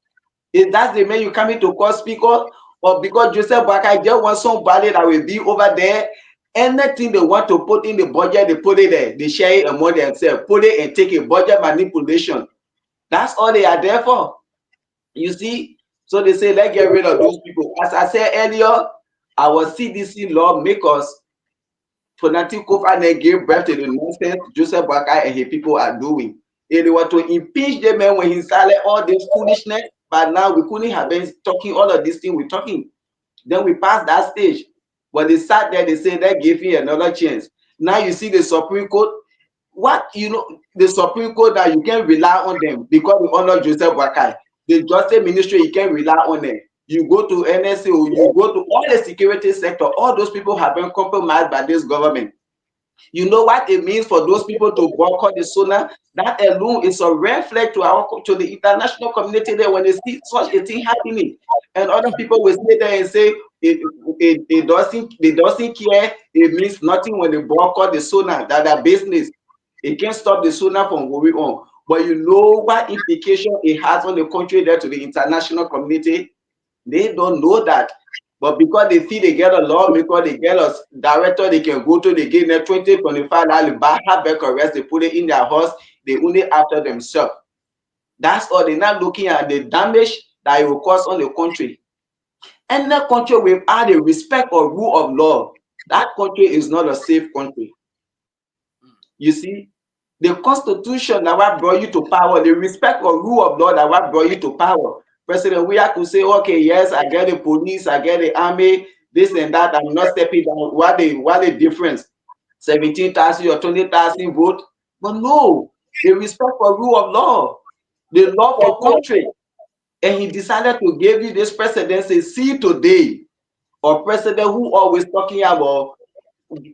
Is that the man you coming to call speaker? Or because Joseph Bouakai just wants somebody that will be over there? Anything they want to put in the budget, they put it there. They share it among themselves. Put it and take a budget manipulation. That's all they are there for. You see? So they say, let's get rid of those people. As I said earlier, our CDC lawmakers, fanatic and they gave birth to the nonsense Joseph Bouakai and his people are doing. If they were to impeach the man when he started all this foolishness, but now we couldn't have been talking all of these things we're talking. Then we passed that stage. But they sat there, they said they gave him another chance. Now you see the Supreme Court. What the Supreme Court that you can rely on them because we honor Joseph Bouakai. The Justice Ministry, you can rely on them. You go to NSA, you go to all the security sector, all those people have been compromised by this government. You know what it means for those people to boycott the SONA? That alone is a red flag to the international community there when they see such a thing happening. And other people will stay there and say it doesn't care. It means nothing when they boycott the SONA, that their business. It can't stop the SONA from going on. But you know what implication it has on the country there to the international community? They don't know that. But because they see they get a law, because they get a director, they can go to, they give them 20, 25 dollars, buy back arrest, they put it in their house, they only after themselves. That's all. They're not looking at the damage that it will cause on the country. Any country without the respect or rule of law, that country is not a safe country. You see, the constitution that what brought you to power, the respect or rule of law that what brought you to power. President, we have to say, okay, yes, I get the police, I get the army, this and that. I'm not stepping down. What the difference? 17,000 or 20,000 vote? But no, the respect for rule of law, the law for country. And he decided to give you this presidency. See today, or president who always talking about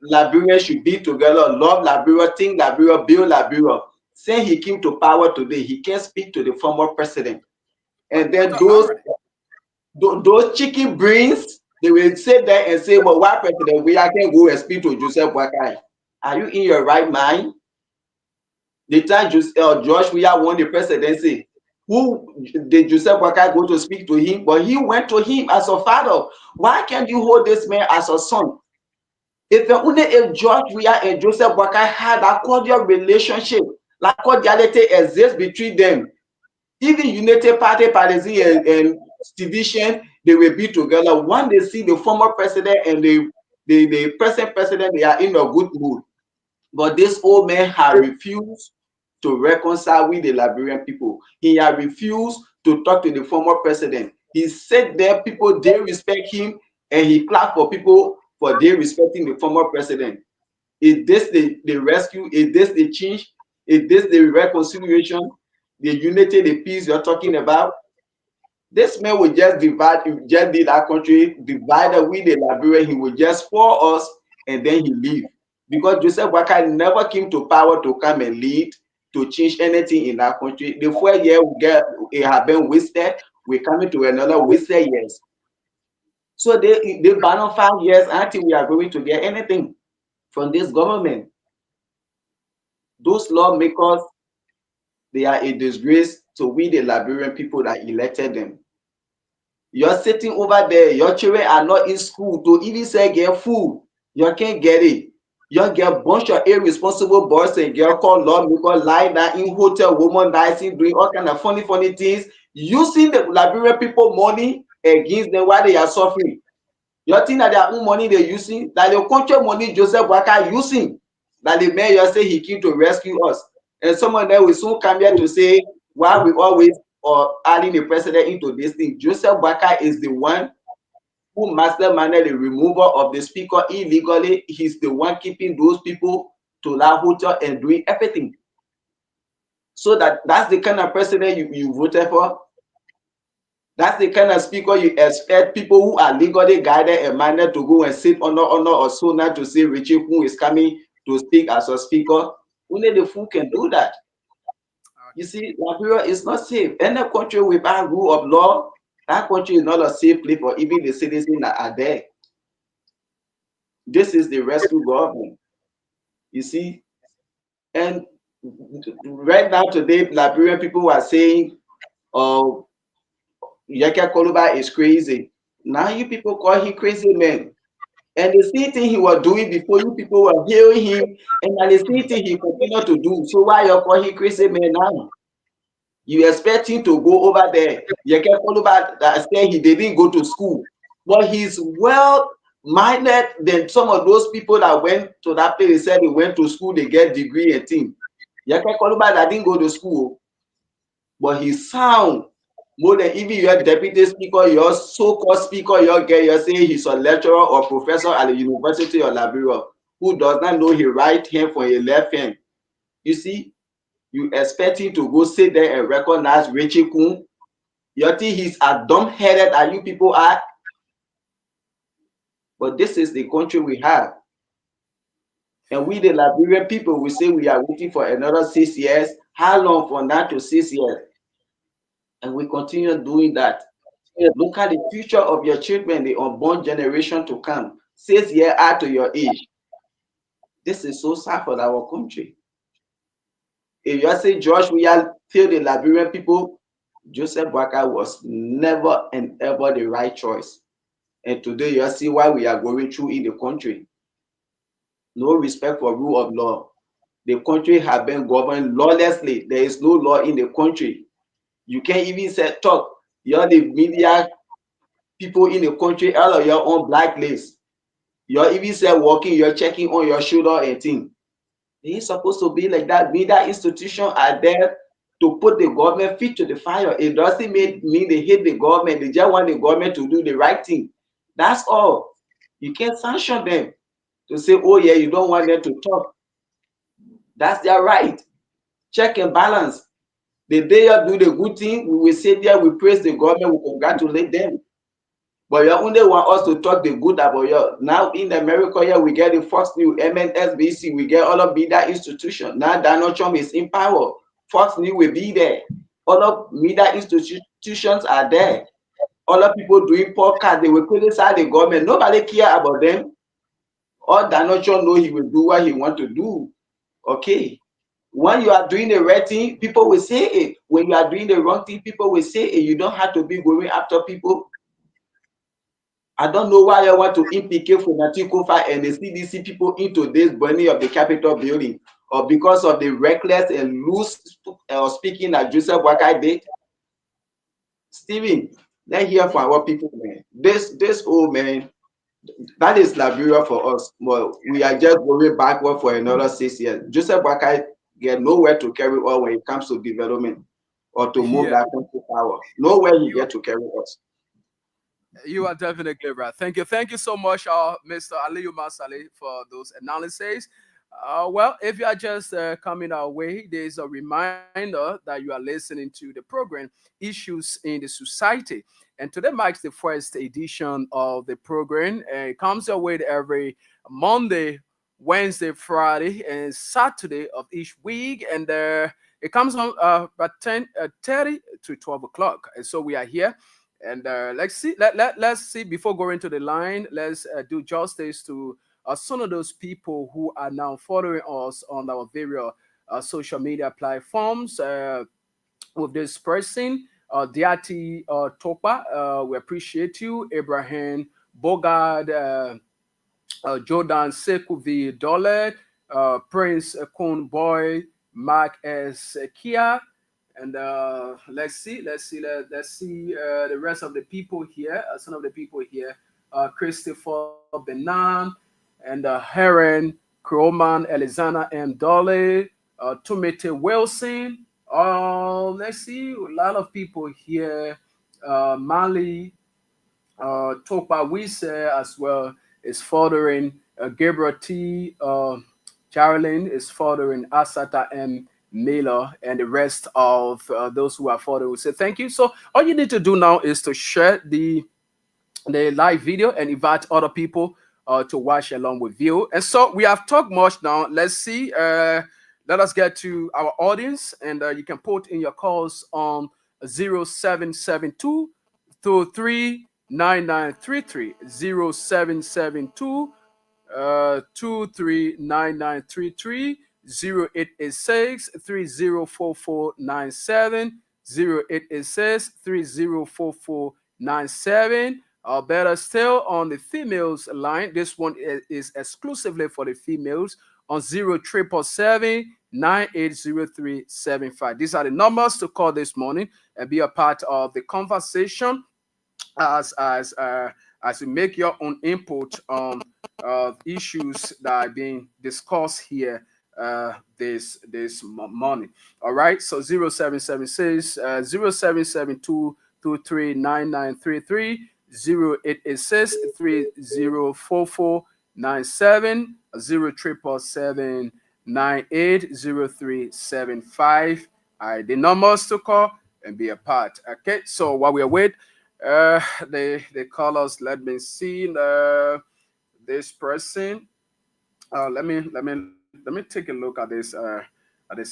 Liberia should be together, love Liberia, think Liberia, build Liberia. Saying he came to power today, he can't speak to the former president. And then those chicken brains, they will sit there and say, well, why president? We can go and speak to Joseph Boakai. Are you in your right mind? The time George Weah won the presidency, who did Joseph Boakai go to speak to him? But he went to him as a father. Why can't you hold this man as a son? If only if George Weah and Joseph Boakai had a cordial relationship, like cordiality exists between them, even Unity Party, Party and division, they will be together. When they see the former president and the present president, they are in a good mood. But this old man has refused to reconcile with the Liberian people. He has refused to talk to the former president. He said that people, they respect him, and he clapped for people for they respecting the former president. Is this the rescue? Is this the change? Is this the reconciliation, the unity, the peace you're talking about? This man will just divide, just did our country, divided with the Liberia. He will just for us and then he leave. Because Joseph Boakai never came to power to come and lead, to change anything in our country. The 4 years it have been wasted, we're coming to another wasted years. So they ban on 5 years until we are going to get anything from this government. Those lawmakers, they are a disgrace to we the Liberian people that elected them. You're sitting over there, your children are not in school to even say get food. You can't get it. You get a bunch of irresponsible boys and girls called lawmakers lie down in hotel, woman dancing, doing all kind of funny things, using the Liberian people money against them while they are suffering. You think that their own money they're using, that the country money Joseph Boakai using, that the mayor say he came to rescue us. And someone there will soon come here to say why we always adding the president into this thing. Joseph Boakai is the one who masterminded the removal of the speaker illegally. He's the one keeping those people to that hotel and doing everything. So that's the kind of president you voted for. That's the kind of speaker you expect people who are legally guided and minded to go and sit under or so not to say Richie who is coming to speak as a speaker. Only the fool can do that. You see, Liberia is not safe. Any country without rule of law, that country is not a safe place for even the citizens that are there. This is the rescue government. You see, and right now today, Liberian people are saying, "Oh, Yeke Koluba is crazy." Now you people call him crazy man. And the same thing he was doing before, you people were hearing him, and the same thing he continued to do. So why you call him crazy man now? You expect him to go over there. Yeke Koluba that said he didn't go to school, but he's well-minded than some of those people that went to that place. They said they went to school, they get degree and thing. Yeke Koluba that didn't go to school, but he's sound more than even your deputy speaker, your so-called speaker, your guy, you're saying he's a lecturer or professor at the University of Liberia who does not know his right hand from his left hand. You see, you expect him to go sit there and recognize Richie Kun. You think he's as dumb-headed as you people are? But this is the country we have. And we, the Liberian people, we say we are waiting for another 6 years. How long from that to 6 years? And we continue doing that. Look at the future of your children, the unborn generation to come. 6 years add to your age. This is so sad for our country. If you say George Weah failed the Liberian people, Joseph Boakai was never and ever the right choice. And today you see why we are going through in the country. No respect for rule of law. The country has been governed lawlessly. There is no law in the country. You can't even say talk. You're the media people in the country, all of your own blacklist. You're even say walking, you're checking on your shoulder and thing. It ain't supposed to be like that. Media institutions are there to put the government feet to the fire. It doesn't mean they hate the government. They just want the government to do the right thing. That's all. You can't sanction them to say, oh yeah, you don't want them to talk. That's their right. Check and balance. The day you do the good thing, we will sit there, we praise the government, we congratulate them. But you only want us to talk the good about you. Now in America, here we get the Fox News, MSNBC, we get all of media institutions. Now Donald Trump is in power. Fox News will be there. All of media institutions are there. All of people doing podcasts, they will criticize the government. Nobody care about them. All Donald Trump know he will do what he want to do. Okay. When you are doing the right thing, people will say it. When you are doing the wrong thing, people will say it. You don't have to be going after people. I don't know why you want to implicate Fonati Kofa and the CDC people into this burning of the Capitol building, or because of the reckless and loose speaking that Joseph Wakai did. Steven, let's hear from our people, man. This old man, that is Liberia for us. Well, we are just going backward for another 6 years. Joseph Wakai get nowhere to carry on when it comes to development or to move Yeah, that country power. Nowhere he you get to carry us. you are definitely right. Thank you so much, Mr. Aliyu Masale, for those analyses. Well, if you are just coming our way, there is a reminder that you are listening to the program Issues in the Society. And today marks the first edition of the program. It comes your way every Monday, Wednesday, Friday, and Saturday of each week. And it comes on at 10:30 to 12 o'clock. And so we are here. And let's see before going to the line, let's do justice to some of those people who are now following us on our various social media platforms. With this person, Diati Topa, we appreciate you. Abraham Bogard, Jordan Sekuvi Dole, Prince Kun Boy, Mark S. Kia, and let's see the rest of the people here. Some of the people here, Christopher Benan, and Heron Kroman, Elizana M. Dolly, Tumete Wilson. Let's see, a lot of people here. Mali, Topa Wise as well is furthering. Gabriel T. Carolyn is furthering. Asata M. Miller and the rest of those who are furthering. We say thank you. So all you need to do now is to share the live video and invite other people to watch along with you. And so we have talked much now. Let's see. Let us get to our audience, and you can put in your calls on 0772 239933 0772 239933 0886 304497 0886 304497. Better still, on the females line, this one is exclusively for the females on 0777 980375. These are the numbers to call this morning and be a part of the conversation as as uh, as you make your own input on issues that are being discussed here this morning. All right, so 0776 0772 239933 0886 304497 0877 All right, the numbers to call and be a part. Okay, so while we are waiting, they call us. Let me see this person. Let me take a look at this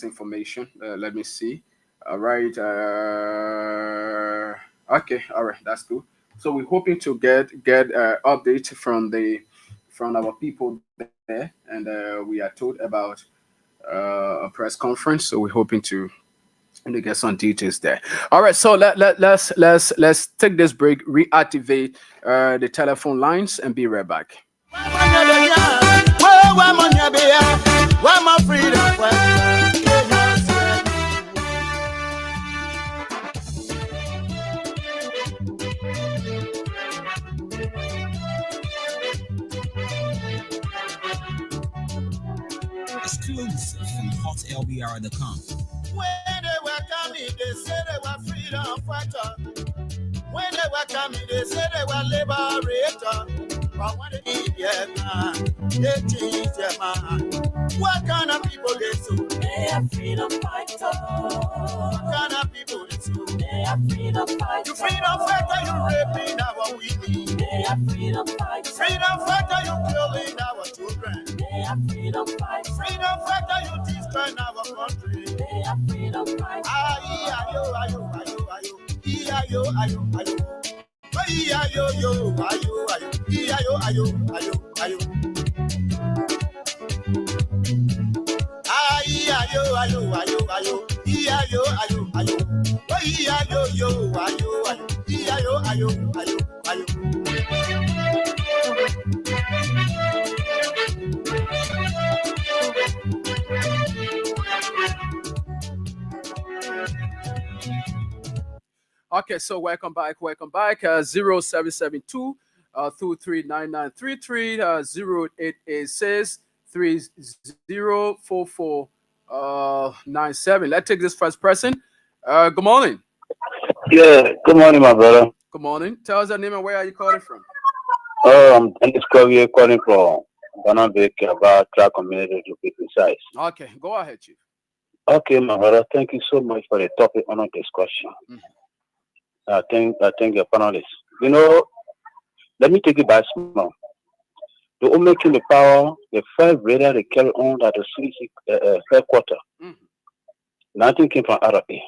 information. Let me see. All right. Okay. All right. That's good. So we're hoping to get update from our people there, and we are told about a press conference. So we're hoping to Let me get some details there. All right, so let's take this break, reactivate the telephone lines, and be right back. Where my freedom fighter? Exclusive from hotlbr.com. When they were coming, they said they were freedom fighter. When they were coming, they said they were liberator. But when they eat their man, they change their mind. What kind of people they so? They are freedom fighters. What kind of people they so? They are freedom fighters. You freedom fighter, you raping our women. They are freedom fighters. Freedom fighter, you killing our children. They are freedom fighters. Freedom fighter, you destroying our country. They are freedom fighters. Ayo, ayo, ayo, ayo. Ayo, ayo, ayo. Ayo, yo, ayo, ayo. Ayo, ayo, ayo, ayo. Ayo, ayo, ayo, ayo. Ayo, ayo, ayo. Ayo, yo, ayo, ayo. Ayo, ayo, ayo, ayo. Okay, so welcome back. 0772 239933 0886 304497. Let's take this first person. Good morning. Yeah, good morning, my brother. Good morning. Tell us your name and where are you calling from? I'm Dennis Kovier calling from Ghana about track community to be precise. Okay, go ahead, Chief. Okay, my brother, thank you so much for the topic on discussion. I thank your panelists. You know, let me take it back small. The only in the power, the first radar they carry on at the CDC headquarters. Nothing came from RFA.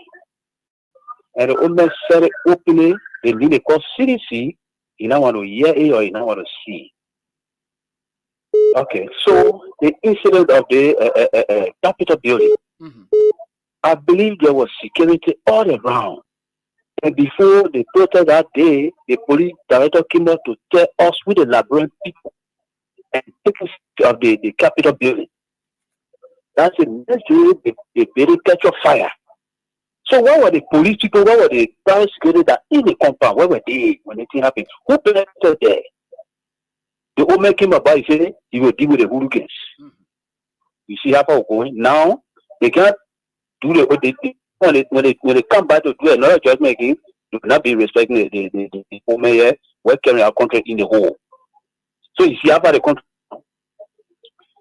And the only said it openly, they need to call CDC, you don't want to hear it or you don't want to see. Okay, so the incident of the Capitol building, I believe there was security all around. And before the protest that day, the police director came out to tell us with the labyrinth people and take us of the Capitol building. That's the next day the building catch on fire. So where were the police people? Where were the private security that in the compound? Where were they when anything happened? Who planted there? The old man came about, he said he will deal with the hooligans. You see how far we're going? Now they can't do the when they come back to do another judgment again, do not be respecting the old man here. We're carrying our country in the hole. So you see how far the country.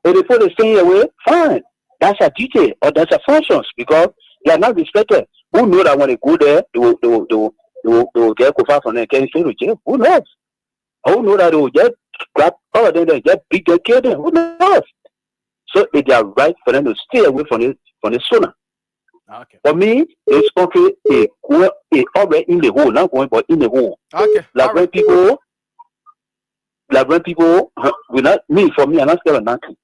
If they put the thing away, fine. That's a duty or that's a functions because they are not respected. Who know that when they go there, they will get far from them, can stay to jail? Who knows? Who know that they will just grab all of them, they just beat them, kill them? Who knows? So it is right for them to stay away from the sooner. Okay. For me, this country is already in the hole, not going but in the hole. Okay. Like when people will not me for me, I'm not scared of nothing.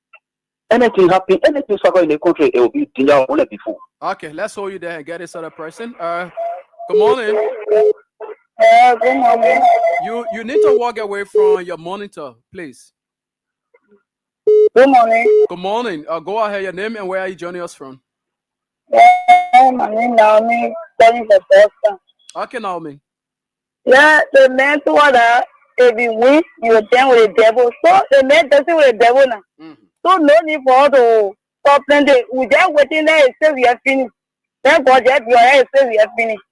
Anything happen, anything suffer in the country, it will be danger only before. Okay, let's hold you there and get this other person. Good morning. Good morning. You need to walk away from your monitor, please. Good morning. Good morning. Go ahead, your name and where are you joining us from? Yeah, my name is Naomi, calling for Boston. Okay, Naomi. Yeah, the man told her if you win, you will dance with the devil. So the man dancing with the devil now. So no need for her to stop playing. We just waiting there and say we are finished. Then God just be here and say we are finished.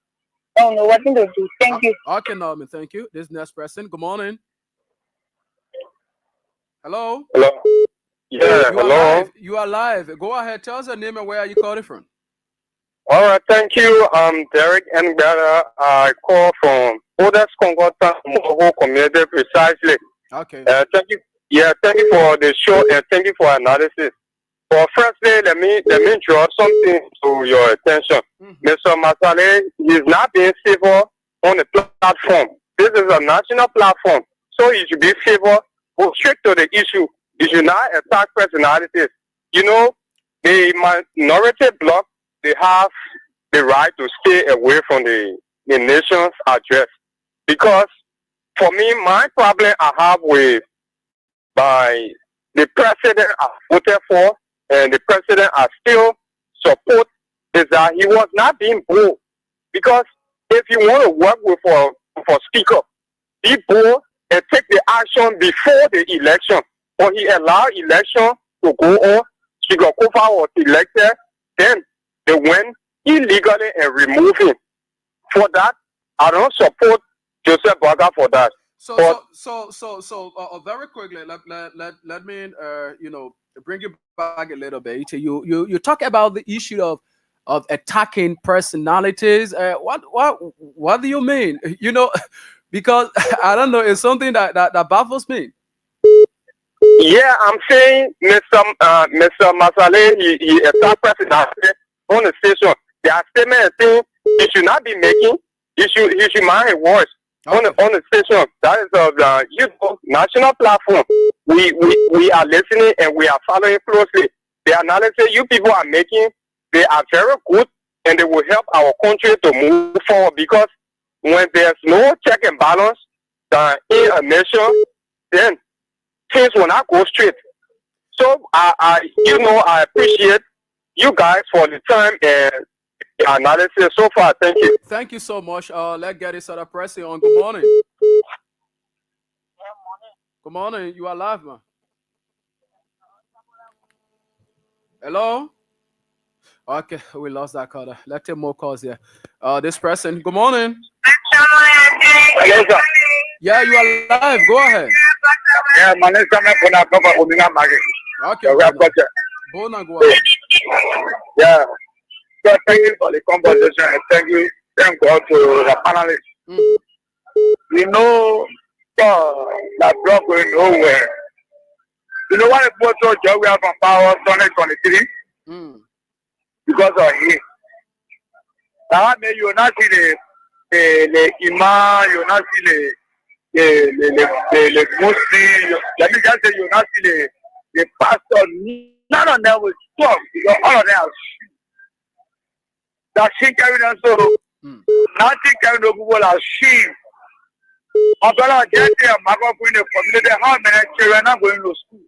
I don't know what to do. Thank you. Okay, Naomi, thank you. This next person. Good morning. Hello. Hello. Yeah, hello. You are live. Go ahead. Tell us your name and where are you calling from? All right, thank you. I'm Derek Ngbada. I call from Odas Congotan Moho Community precisely. Okay. Thank you. Yeah, thank you for the show and thank you for analysis. For firstly, let me draw something to your attention. Mr. Masale is not being civil on the platform. This is a national platform, so he should be civil. Go straight to the issue. You should not attack personalities. You know, the minority bloc, they have the right to stay away from the nation's address. Because for me, my problem I have with the president I voted for and the president I still support is that he was not being bold. Because if you want to work with for speaker, be bold and take the action before the election. But he allowed election to go on. Speaker Kofa was elected, then they went illegally and removed him. For that, I don't support Joseph Baga for that. So very quickly, let me bring you back a little bit. You talk about the issue of attacking personalities. What do you mean? Because I don't know, it's something that baffles me. Yeah, I'm saying Mr. Masale, he attacked personality on the station. There are statements saying he should not be making. He should mind his words. On the station, that is the national platform. We are listening and we are following closely. The analysis you people are making, they are very good and they will help our country to move forward. Because when there's no check and balance in a nation, then things will not go straight. So I appreciate you guys for the time and analysis so far. Thank you. Thank you so much. Let's get this other pressing on. Good morning. Good morning. You are live, man. Hello? Okay, we lost that caller. Let's take more calls here. This person. Good morning. Hello, sir. Yeah, you are live. Go ahead. Yeah, my name is Okay. Bona, go ahead. Yeah. So thank you for the conversation and thank God to the panelists. We know that drug going nowhere. You know why the photo job we have from power 2023? Because of him. That made you not see the imam, you not see the Muslim. Let me just say you not see the pastor. None of them will stop because all of them are that she carried on so nothing carried on people are sheep. Umbrella get there, Marco in the community, how many children are going to school?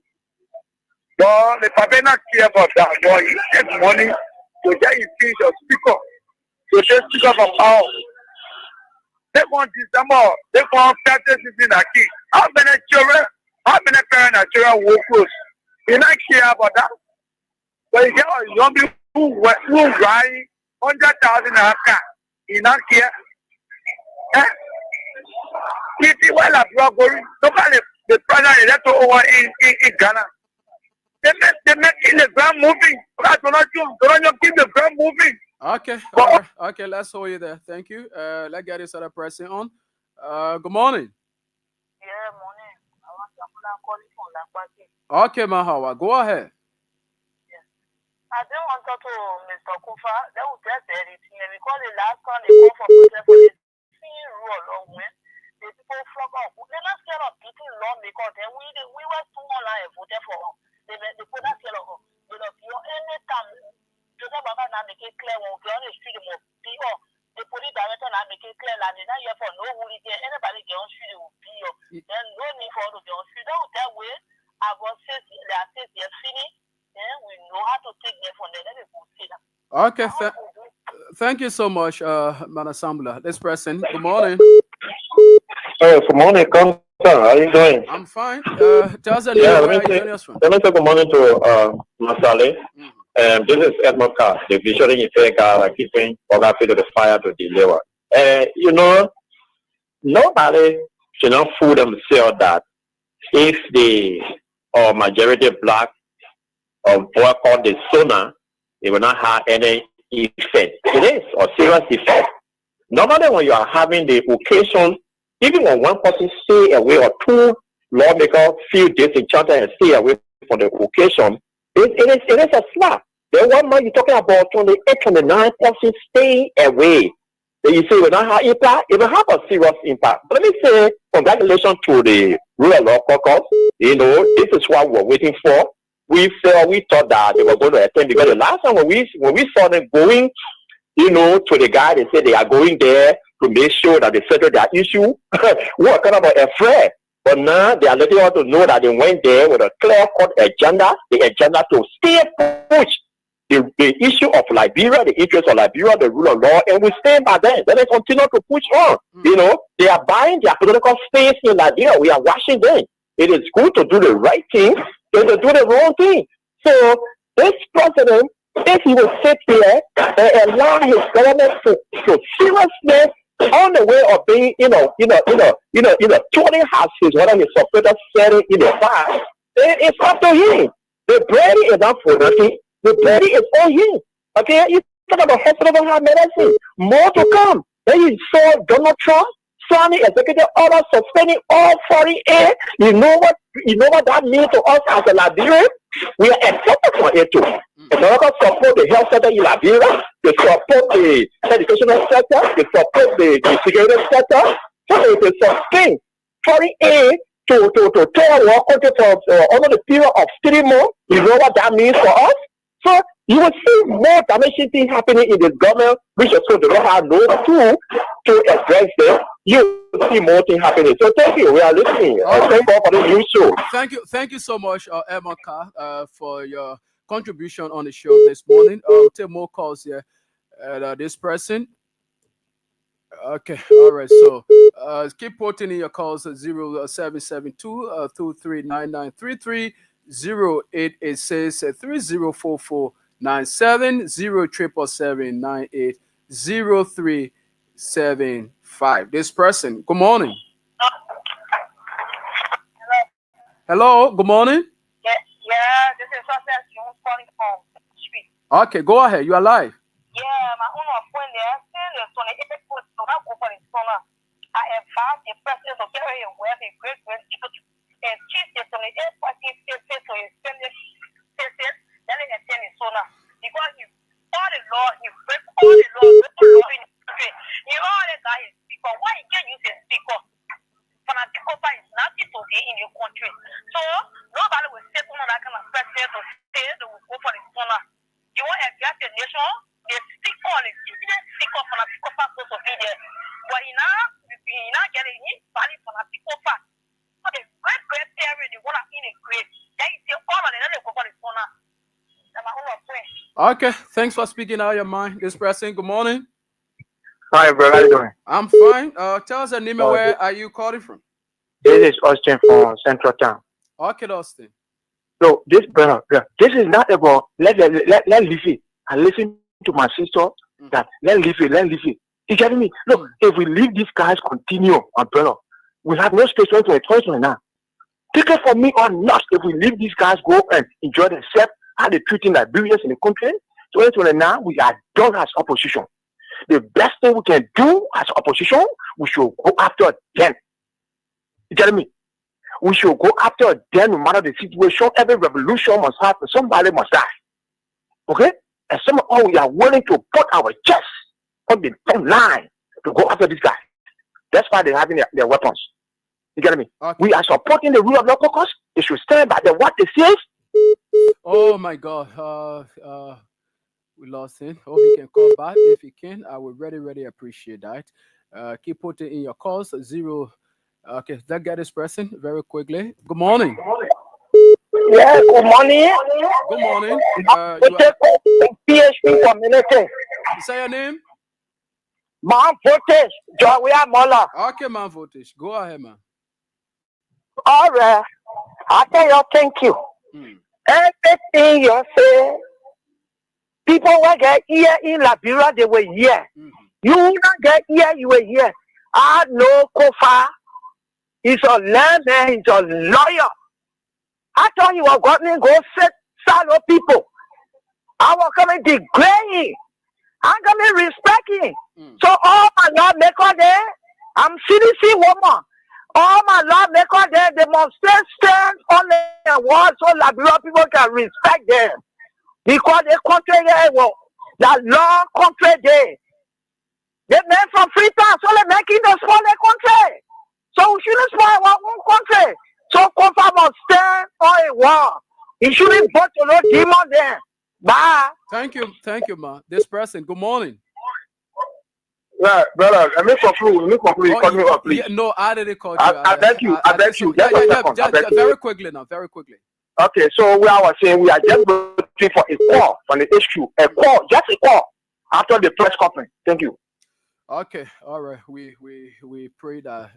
But the papa not care about that. But he takes money to get his fish or speaker. To just speaker for power. They want December, they want 30 in a kid. How many children, how many parents and children will close? They not care about that. But you get young people who ride 100,000 in a car. He not care. If you want a brother, nobody the president elected over in Ghana. They make the ground moving. That's what don't keep the ground moving. Okay, right. Okay, let's hold you there. Thank you. Let's get this other person on. Good morning. Yeah, morning. I want to call you from Lampaki. Okay, Mahawa, go ahead. I don't want to talk to Mr. Kufa. They will test everything because the last time they go for protest for the same rule or when the people flock up. They're not scared of beating law because then we were too online and voted for them. They put that scared of anytime Joseph Baba now make it clear when we on the street the police director now make it clear that they're not here for no worry there. Anybody get on street will be then no need for them to get on street. That way I will say they're finished. We know how to take them from there. Let me go see them. Okay, thank you so much, Manasambla. This person, good morning. Hey, good morning, How are you doing? I'm fine. Tell us a little bit where you from. Let me say good morning to Masale. This is Edmund Carr, the visionary effect keeping Oga to the fire to deliver. Nobody should not fool themselves that if the majority black or what called the SONA, it will not have any effect. It is a serious effect. Normally when you are having the occasion, even when one person stay away or two lawmakers feel disenchanted and stay away from the occasion, it is a slap. Then one man you're talking about 28, 29 persons stay away. Then you say it will not have impact, it will have a serious impact. But let me say congratulations to the rule of law caucus. This is what we're waiting for. We thought that they were going to attend because the last time when we saw them going, to the guy, they say they are going there to make sure that they settle their issue. What kind of a affair? But now they are letting us to know that they went there with a clear-cut agenda, the agenda to still push the issue of Liberia, the interest of Liberia, the rule of law, and we stand by them. Then they continue to push on. They are buying their political space in Liberia. We are watching them. It is good to do the right thing and to do the wrong thing. So this president, if he will sit here and allow his government to seriously on the way of being, turning houses, whether his supporters said it in the past, it's up to him. The bread is not for nothing. The bread is on him. Okay, you talk about hospital have medicine. More to come. Then you saw Donald Trump signing executive order suspending all foreign aid. You know what that means to us as a Liberian? We are excited for it too. America support the health sector in Liberia. They support the educational sector. They support the security sector. So they sustain foreign aid to tell our country for over the period of 3 months. You know what that means for us? So you will see more damaging things happening in the government, which also do not have no tool to address them. You will see more things happening. So thank you. We are listening. Thank you for the news show. Thank you so much, Emeka, for your contribution on the show this morning. I'll take more calls here. This person. Okay, all right. So keep putting in your calls at 0772 239933 0886 3044 97 0375. This person. Good morning. Hello. Good morning. Yeah, this is Success Jones calling from the street. Okay, go ahead. You are live. Yeah, my own friend there, still is on the airport, so I'm over in Sona. I advise the president to get away with a great children. And chief is on the airport, he's still so he's spending then he attend in Sona. Because you all the law, you break all the law in the country. You all the guy is speaker. Why you can't use a speaker? Fanatical is nothing to be in your country. So nobody will say that kind of president to say they will go for the Sona. You want to get the nation? They speak on it. You didn't speak on fanatical supposed to be there. But you now get a valid fanatical fact. So the great theory, they want to integrate. Then you say all of them, they go for the Sona. Okay, thanks for speaking out your mind. This person, good morning. Hi, bro. How you doing? I'm fine. Tell us the name and where are you calling from? This is Austin from Central Town. Okay, Austin. So this brother, this is not about let leave it and listen to my sister that let leave it. You getting me? Look, if we leave these guys continue, brother, we have no space for a choice right now. Take it from me or not. If we leave these guys go and enjoy themselves, how they treating Liberians in the country, so now we are done as opposition. The best thing we can do as opposition, we should go after them. You getting me? We should go after them no matter the situation. Every revolution must happen. Somebody must die. Okay? And somehow we are willing to put our chest on the front line to go after this guy. That's why they're having their weapons. You getting me? Okay. We are supporting the rule of law caucus. They should stand by what they say. Oh my God. We lost him. Hope he can call back. If he can, I would really appreciate that. Keep putting in your calls. Okay, let's get this person very quickly. Good morning. Yeah, good morning. Good morning. PHP community. Say your name? Man Voltage, Jawia Mola. Okay, Man Voltage. Go ahead, man. All right. I tell you, thank you. Everything you say, people will get here in Liberia, they were here. You will not get here, you were here. I know Kofa. He's a layman, he's a lawyer. I thought you were going to go sit shallow people. I was coming to degrade. I'm going to respect him. So all my lawmakers there, I'm CDC woman. All my lawmakers there, they must stand on the wall so Liberia people can respect them. Because the country there was the long country there. They made from Freetown, so they're making the smaller country. So we shouldn't spoil our own country. So Kofa must stand on a wall. He shouldn't vote to no demon there. Bye. Thank you, man. This person, good morning. Yeah, brother, let me conclude. Let me conclude. Oh, Cut me off, please. yeah, no, I didn't call you. I beg you. I beg you. Yeah, Just a second. I beg you. very quickly now, very quickly. Okay, so we are saying we are just waiting for a call from the HQ. A call, just a call after the press conference. Thank you. Okay, all right. We pray that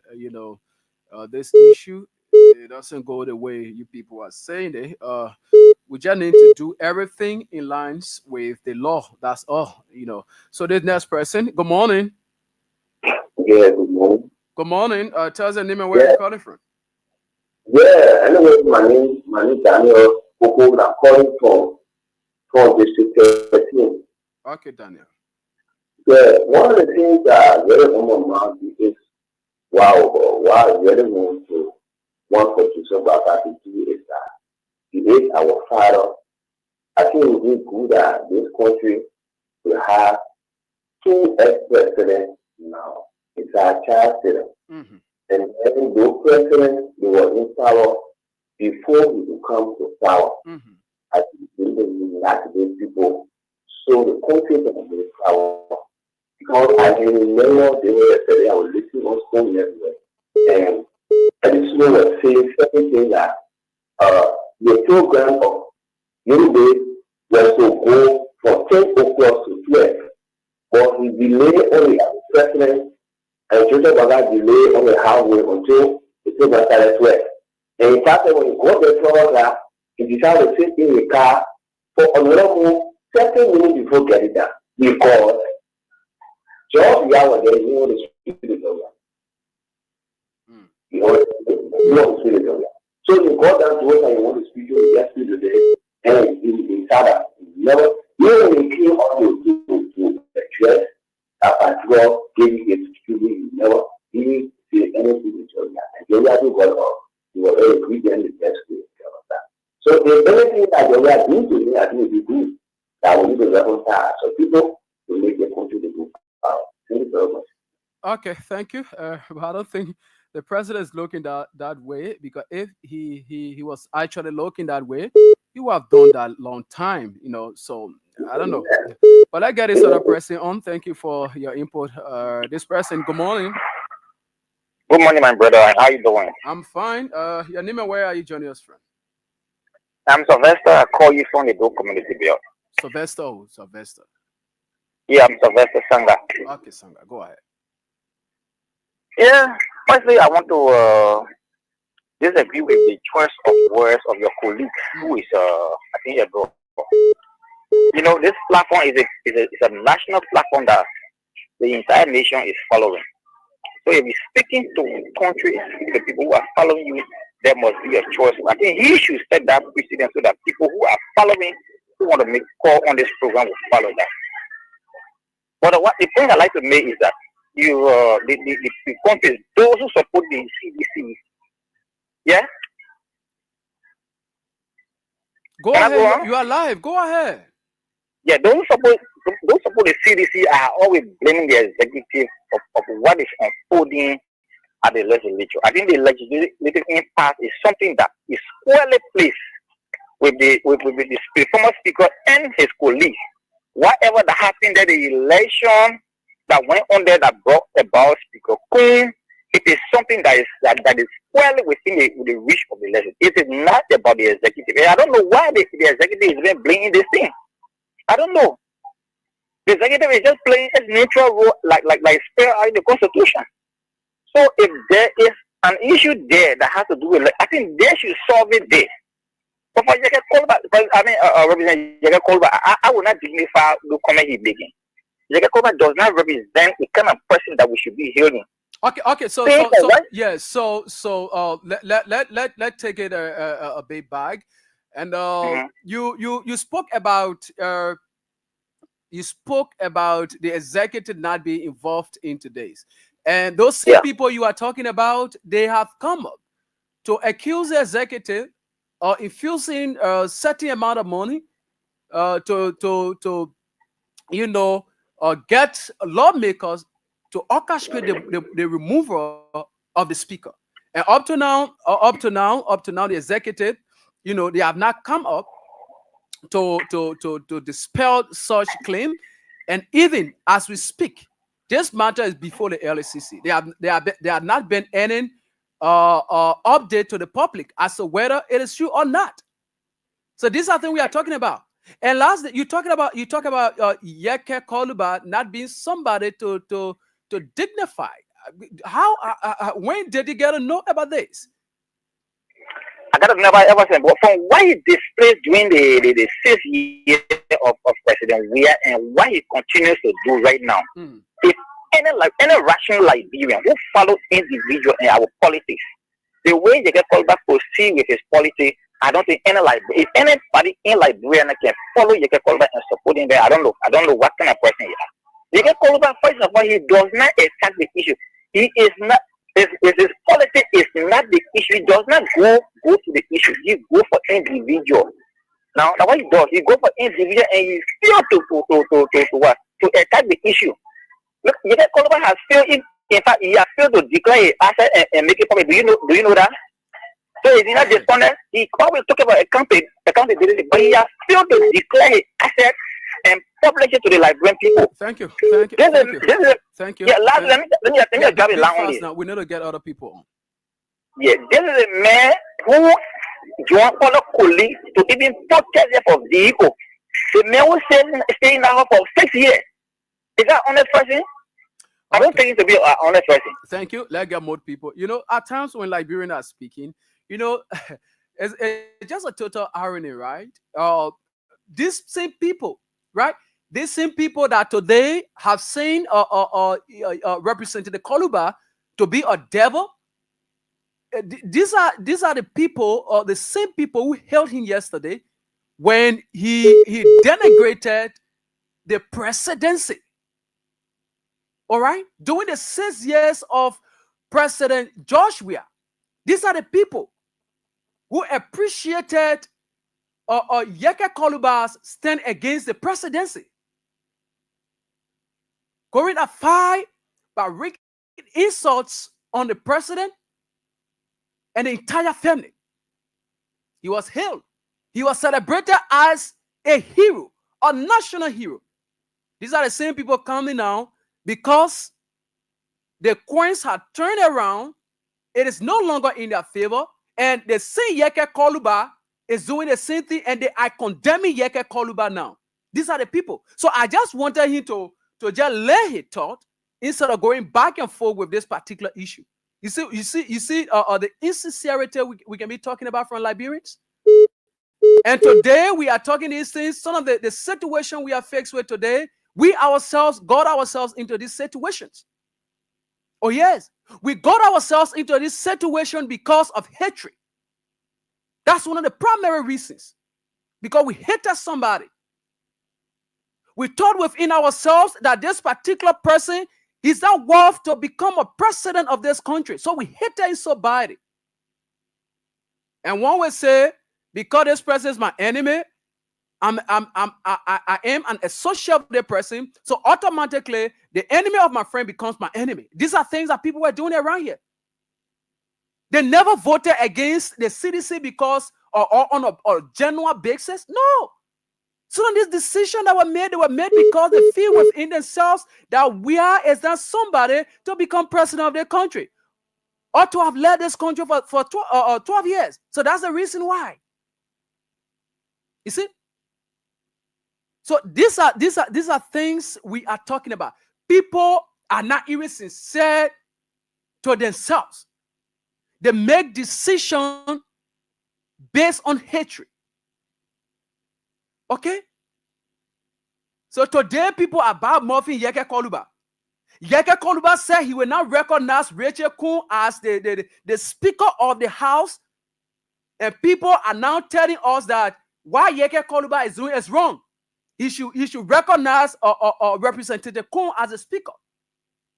this issue it doesn't go the way you people are saying it. We just need to do everything in lines with the law. That's all. So this next person. Good morning. Yeah, good morning. Good morning. Tell us your name and where you're calling from. Yeah, anyway, my name Daniel Koko. I'm calling from District 13. Okay, Daniel. Yeah, one of the things that really on my mind is wow, really want to one position about that to do is that he is our father. I think it would be good that this country will have two ex-presidents now. It's our child citizen. Mm-hmm. And then those presidents, they were in power before he would come to power. Mm-hmm. I think we like those people so the country can be power. Because I can remember they were yesterday, I was listening on phone yesterday, and Edison was saying something that the program of Unity was to go from 10 o'clock to 12, but he delayed only as president, and Joseph Baga delayed on the highway until the program started 12. And in fact, when he got the program, he decided to sit in the car for another move 30 minutes before getting there because George Yao there, you want to speak to the program. You want to speak to the program. So you go down to us and you want to speak to the guest today, and in Sada, never, even when he came on to the church, after 12, giving his security, you never even say anything to Georgia. And Georgia do got off. You were very good and the best way of that. So if anything that Georgia do to me, I think it would be good. That will be the reconcile. So people will make their country the good. Thank you very much. Okay, thank you. But I don't think the president is looking that way because if he was actually looking that way, he would have done that long time. So I don't know. But I get this other person on. Thank you for your input. This person. Good morning. Good morning, my brother. How you doing? I'm fine. Your name and where are you joining us from? I'm Sylvester. I call you from the Doe Community Bureau. Sylvester. Oh, Sylvester. Yeah, I'm Sylvester Sanga. Okay, Sanga. Go ahead. Yeah. Firstly, I want to disagree with the choice of words of your colleague, who is, I think, a bro. This platform is a national platform that the entire nation is following. So if you're speaking to countries, the people who are following you, there must be a choice. I think he should set that precedent so that people who are following, who want to make call on this program will follow that. But the point I like to make is that the countries, those who support the CDC, yeah. Go ahead. You are live. Go ahead. Yeah, those who support the CDC are always blaming the executive of what is unfolding at the legislature. I think the legislative impasse is something that is squarely placed with the former speaker and his colleagues. Whatever that happened at the election that went on there that brought about Speaker Queen, it is something that is squarely within the reach of the legislature. It is not about the executive. And I don't know why the executive is even blaming this thing. I don't know. The executive is just playing a neutral role, like spell out the Constitution. So if there is an issue there that has to do with, I think they should solve it there. But for Jacob Colbert, Representative Jacob Colbert, I will not dignify the comment he's making. Jacob Colbert does not represent the kind of person that we should be hearing. Okay. So let's take it a bit back, and you spoke about the executive not being involved into this, and those same people you are talking about, they have come up to accuse the executive of infusing a certain amount of money to get lawmakers to orchestrate the removal of the speaker. And up to now, the executive, they have not come up to dispel such claim. And even as we speak, This matter is before the LCC. There have not been any update to the public as to whether it is true or not. So these are things we are talking about. And last, you talk about Yeke Koluba not being somebody to dignify. How when did you get to know about this? I got never ever said, but from what he displayed during the 6 years of President Weah and what he continues to do right now, if any rational Liberian who follows individual in our politics, the way they get called back proceed with his politics, I don't think if anybody in Liberia can follow Yeke Koluba and support him there, I don't know what kind of person he is. Yeke Koluba, first of all, he does not attack the issue. He is not. His politics is not the issue. He does not go to the issue. He go for individual. Now what he does, he go for individual and he fail to attack the issue. Look, Yeke Koluba has failed. In fact, he has failed to declare his asset and make it public. Do you know that? So he's not dishonest. He always talk about accountability, but he has failed to declare his asset and publish it to the Liberian people. Thank you. Thank you. Yeah, last, let me grab it long now. We need to get other people on. Yeah, this is a man who joined other colleagues to even protest for vehicle. The man was staying in the house for 6 years. Is that honest person? I don't think it to be an honest person. Thank you. Let's get more people. At times when Liberians are speaking, it's just a total irony, right? These same people, right? These same people that today have seen represented the Koluba to be a devil. These are the people, the same people who held him yesterday when he denigrated the presidency. All right, during the 6 years of President Joshua, these are the people who appreciated Yeke Koluba's stand against the presidency, going a fight by wreaking insults on the president and the entire family. He was hailed. He was celebrated as a hero, a national hero. These are the same people coming now because the coins had turned around. It is no longer in their favor. And the same Yeke Koluba is doing the same thing, and they are condemning Yeke Koluba now. These are the people. So I just wanted him to just lay his thought instead of going back and forth with this particular issue. You see the insincerity we can be talking about from Liberians. And today we are talking these things. Some of the situation we are faced with today, we ourselves got ourselves into these situations. Oh yes, we got ourselves into this situation because of hatred. That's one of the primary reasons. Because we hated somebody. We thought within ourselves that this particular person is not worth to become a president of this country. So we hated him so badly. And one would say, because this person is my enemy, I am an associate of the person, so automatically the enemy of my friend becomes my enemy. These are things that people were doing around here. They never voted against the CDC because or on a general basis. No. So these decisions that were made, they were made because they feel within themselves that we is not somebody to become president of their country or to have led this country for 12 years. So that's the reason why. You see? So these are things we are talking about. People are not even sincere to themselves. They make decisions based on hatred. Okay? So today people are bad mouthing Yeke Koluba. Yeke Koluba said he will not recognize Rachel Kun as the Speaker of the House. And people are now telling us that what Yeke Koluba is doing is wrong. He should recognize Representative Kun as a speaker.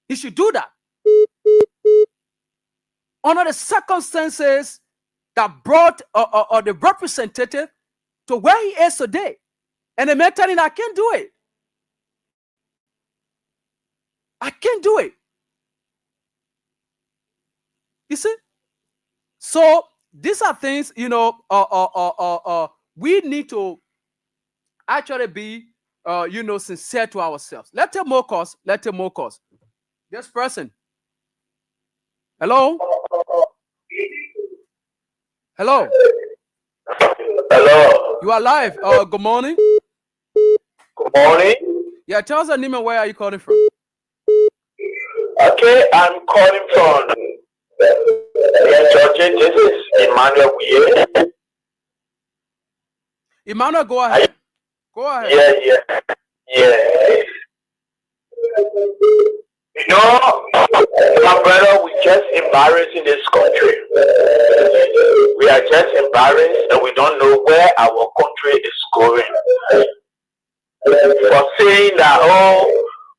He should do that. Under the circumstances that brought the representative to where he is today. And the man telling him, I can't do it. I can't do it. You see? So these are things, we need to actually be, sincere to ourselves. Let's take more course. Yes, person. Hello? Hello? Hello. You are live. Good morning. Good morning. Yeah, tell us your name and where are you calling from? Okay, I'm calling from Georgia. This is Emmanuel Weir. Emmanuel, go ahead. Go ahead. Yeah. You know, my brother, we just embarrassed in this country. We are just embarrassed and we don't know where our country is going. For saying that, oh,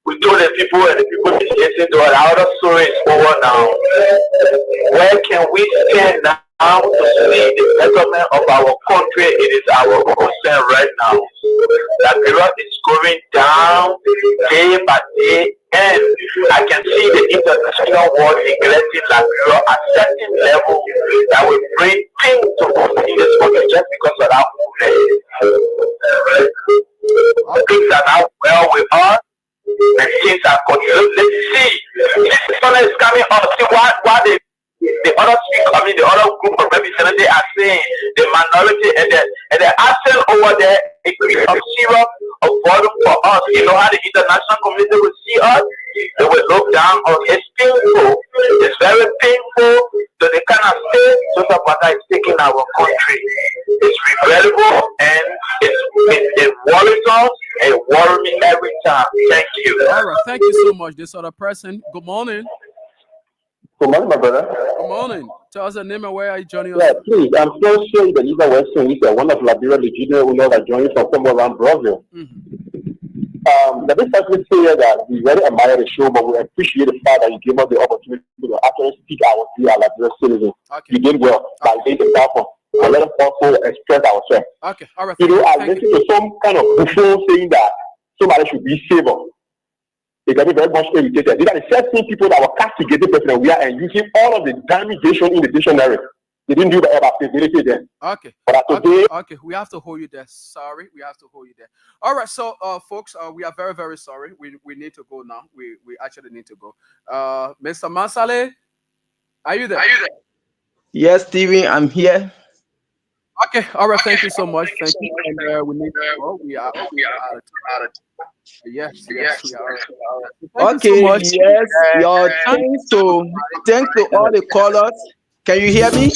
we told the people and the people is listening to our other story is over now. Where can we stand now to see the betterment of our country? It is our concern right now. Liberia is going down day by day, and I can see the international world neglecting Liberia at certain level that will bring pain to us in this country just because of that movement. Things are now well with us. And things are continuing. Let's see. This one is coming on. See what the other speaker, the other group of representatives they are saying, the minority and the accent over there, it will be of serious of volume for us. You know how the international community will see us? They will look down on it. It's painful. It's very painful to the kind of state Joseph Bata is taking our country. It's regrettable and it worries us. It worries me every time. Thank you. All right, thank you so much. This other person. Good morning. Good morning, my brother. Good morning. Tell us your name and where are you joining us? Yeah, please. I'm so sure that either Western is one of Liberia legitimate owners that joined from somewhere around Brazil. Let me firstly say that we very admire the show, but we appreciate the fact that you gave us the opportunity to actually speak our view as Liberia citizens. Okay. You did well by laying the platform. And let us also express ourselves. Okay, all right. You know, I listened to some kind of buffon saying that somebody should be saver. It got me very much irritated. These are the certain people that were castigating President Weir and using all of the damnation in the dictionary. They didn't do the adaptability then. Okay. But today, okay, we have to hold you there. Sorry, we have to hold you there. All right, so folks, we are very, very sorry. We need to go now. We actually need to go. Mr. Mansale, are you there? Yes, Steven, I'm here. Okay, all right, thank you so much. Thank you. And we need to go. We are out of time. Yes, we are. Thank you so much. Yes, your thanks to all the callers. Can you hear me?